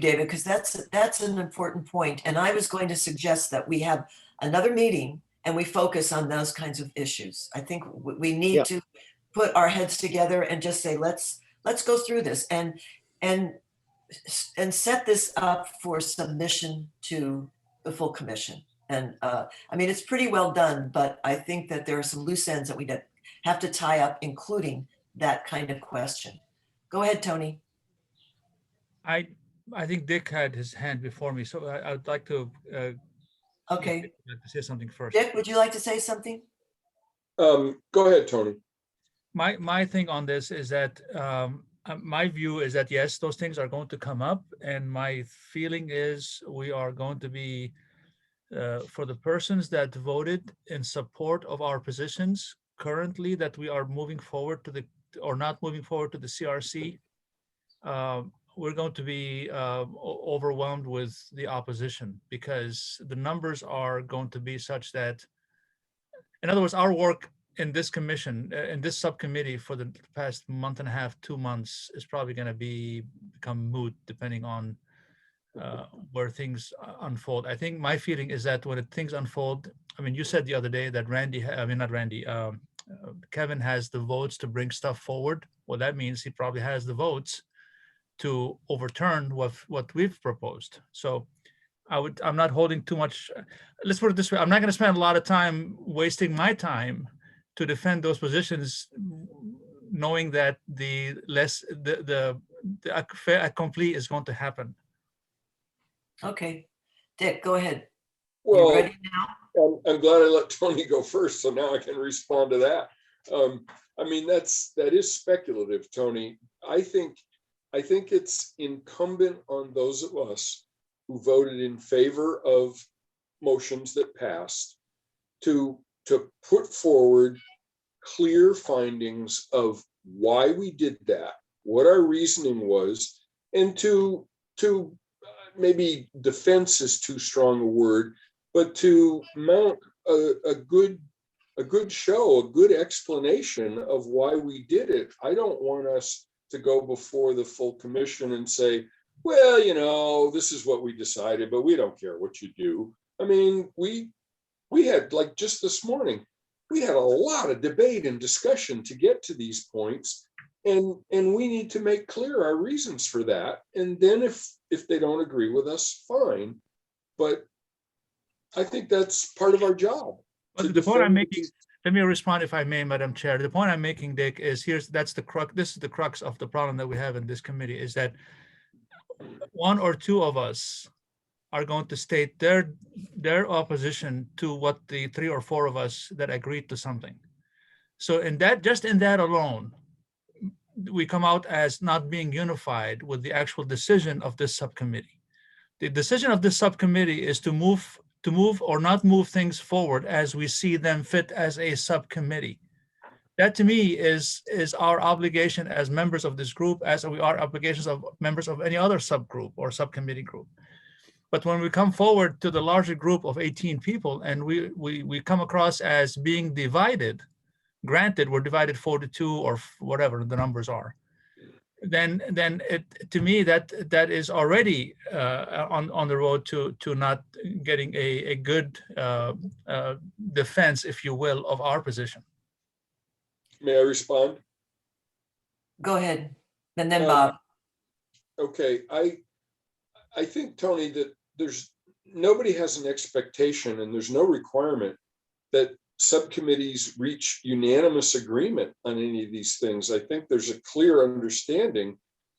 David, because that's an important point. And I was going to suggest that we have another meeting and we focus on those kinds of issues. I think we need to put our heads together and just say, let's go through this and set this up for submission to the full commission. And I mean, it's pretty well done, but I think that there are some loose ends that we have to tie up, including that kind of question. Go ahead, Tony. I think Dick had his hand before me, so I would like to Okay. say something first. Dick, would you like to say something? Go ahead, Tony. My thing on this is that my view is that yes, those things are going to come up, and my feeling is we are going to be for the persons that voted in support of our positions currently, that we are moving forward to or not moving forward to the CRC. We're going to be overwhelmed with the opposition because the numbers are going to be such that, in other words, our work in this commission, in this subcommittee for the past month and a half, 2 months is probably going to become moot depending on where things unfold. I think my feeling is that when things unfold, I mean, you said the other day that Kevin has the votes to bring stuff forward. Well, that means he probably has the votes to overturn what we've proposed. So I'm not holding too much. Let's put it this way. I'm not going to spend a lot of time wasting my time to defend those positions, knowing that the fait accompli is going to happen. Okay. Dick, go ahead. Well, You ready now? I'm glad I let Tony go first, so now I can respond to that. I mean, that is speculative, Tony. I think it's incumbent on those of us who voted in favor of motions that passed to put forward clear findings of why we did that, what our reasoning was, and to maybe defense is too strong a word, but to mount a good show, a good explanation of why we did it. I don't want us to go before the full commission and say, well, this is what we decided, but we don't care what you do. I mean, we had, like just this morning, we had a lot of debate and discussion to get to these points. And we need to make clear our reasons for that. And then if they don't agree with us, fine. But I think that's part of our job. But to the point I'm defend making, these- let me respond if I may, Madam Chair. The point I'm making, Dick, is this is the crux of the problem that we have in this committee, is that one or two of us are going to state their opposition to what the three or four of us that agreed to something. So just in that alone, we come out as not being unified with the actual decision of this subcommittee. The decision of this subcommittee is to move or not move things forward as we see them fit as a subcommittee. That to me is our obligation as members of this group, as we are obligations of members of any other subgroup or subcommittee group. But when we come forward to the larger group of 18 people and we come across as being divided, granted we're divided 4-2 or whatever the numbers are, then it, to me, that is already on the road to not getting a good defense, if you will, of our position. May I respond? Go ahead. And then Um, Bob. Okay, I think, Tony, that nobody has an expectation and there's no requirement that subcommittees reach unanimous agreement on any of these things. I think there's a clear understanding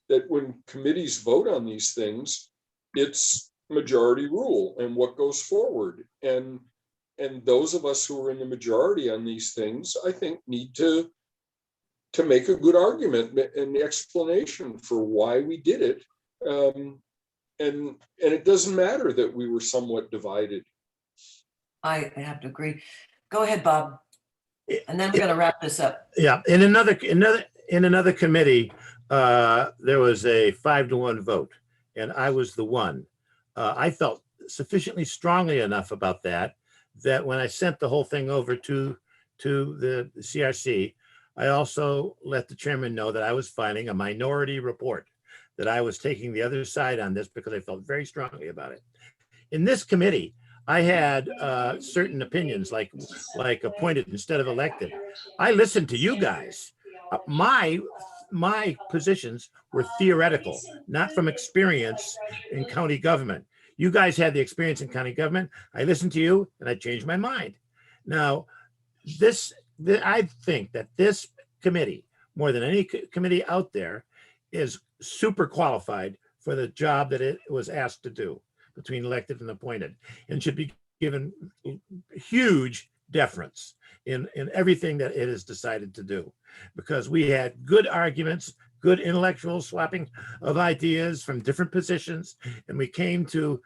that when committees vote on these things, it's majority rule and what goes forward. And those of us who are in the majority on these things, I think, need to make a good argument and explanation for why we did it. And it doesn't matter that we were somewhat divided. I have to agree. Go ahead, Bob. And then we're going to wrap this up. Yeah, in another committee, there was a 5-1 vote, and I was the one. I felt sufficiently strongly enough about that when I sent the whole thing over to the CRC, I also let the chairman know that I was filing a minority report, that I was taking the other side on this because I felt very strongly about it. In this committee, I had certain opinions, like appointed instead of elected. I listened to you guys. My positions were theoretical, not from experience in county government. You guys had the experience in county government. I listened to you and I changed my mind. Now, I think that this committee, more than any committee out there, is super qualified for the job that it was asked to do between elected and appointed, and should be given huge deference in everything that it has decided to do, because we had good arguments, good intellectual swapping of ideas from different positions, and we came to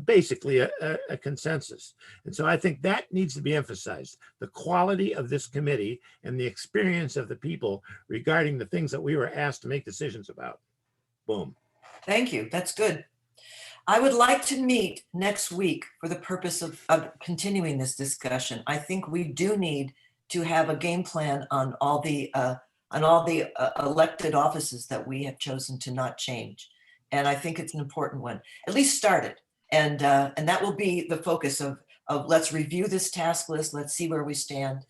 basically a consensus. And so I think that needs to be emphasized, the quality of this committee and the experience of the people regarding the things that we were asked to make decisions about. Boom. Thank you. That's good. I would like to meet next week for the purpose of continuing this discussion. I think we do need to have a game plan on all the elected offices that we have chosen to not change. And I think it's an important one. At least start it. And that will be the focus of let's review this task list. Let's see where we stand.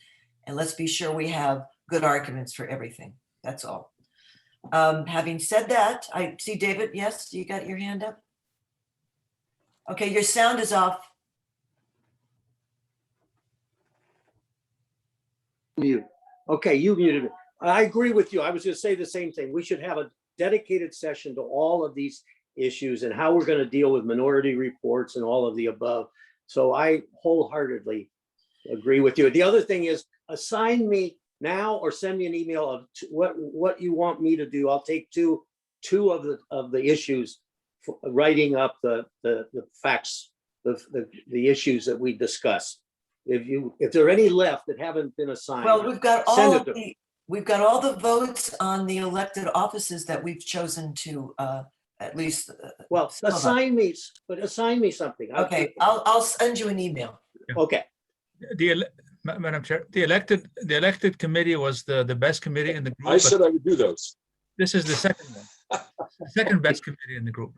And let's be sure we have good arguments for everything. That's all. Having said that, I see David. Yes, you got your hand up. Okay, your sound is off. Mute. Okay, you muted it. I agree with you. I was going to say the same thing. We should have a dedicated session to all of these issues and how we're going to deal with minority reports and all of the above. So I wholeheartedly agree with you. The other thing is, assign me now or send me an email of what you want me to do. I'll take two of the issues, writing up the facts, the issues that we discussed. If there are any left that haven't been assigned, Well, we've got send all it of to me. we've got all the votes on the elected offices that we've chosen to at least. Well, some of us. assign me something. Okay, I'll send you an email. Okay. Madam Chair, the elected committee was the best committee in the group. I but said I would do those. this is the second one, the second best committee in the group.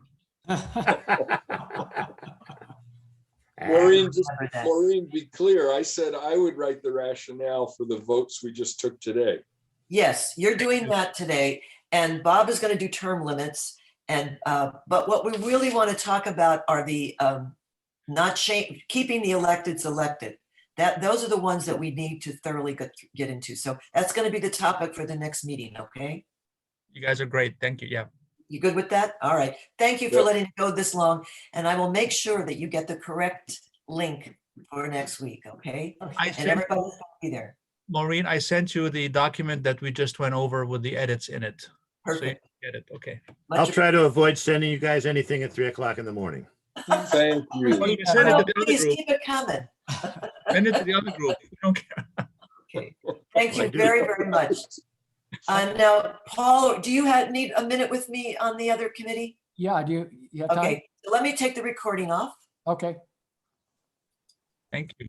Maureen, Remember that. Maureen, be clear. I said I would write the rationale for the votes we just took today. Yes, you're doing you. that today, and Bob is going to do term limits. And, but what we really want to talk about are the, not keeping the electeds elected. Those are the ones that we need to thoroughly get into. So that's going to be the topic for the next meeting, okay? You guys are great. Thank you. Yeah. You good with that? All right. Thank you for Yep. letting it go this long, and I will make sure that you get the correct link for next week, okay? I And sent, everybody's going to be there. Maureen, I sent you the document that we just went over with the edits in it. So you Perfect. get it. Okay. Much I'll try to avoid sending you guys anything at 3 o'clock in the morning. Thank Oh, you. you can send it Oh, to the other please group. keep it coming. Send it to the other group. We don't care. Okay. Thank I you do. very, very much. Now, Paul, do you need a minute with me on the other committee? Yeah, do you have time? Okay, so let me take the recording off. Okay. Thank you.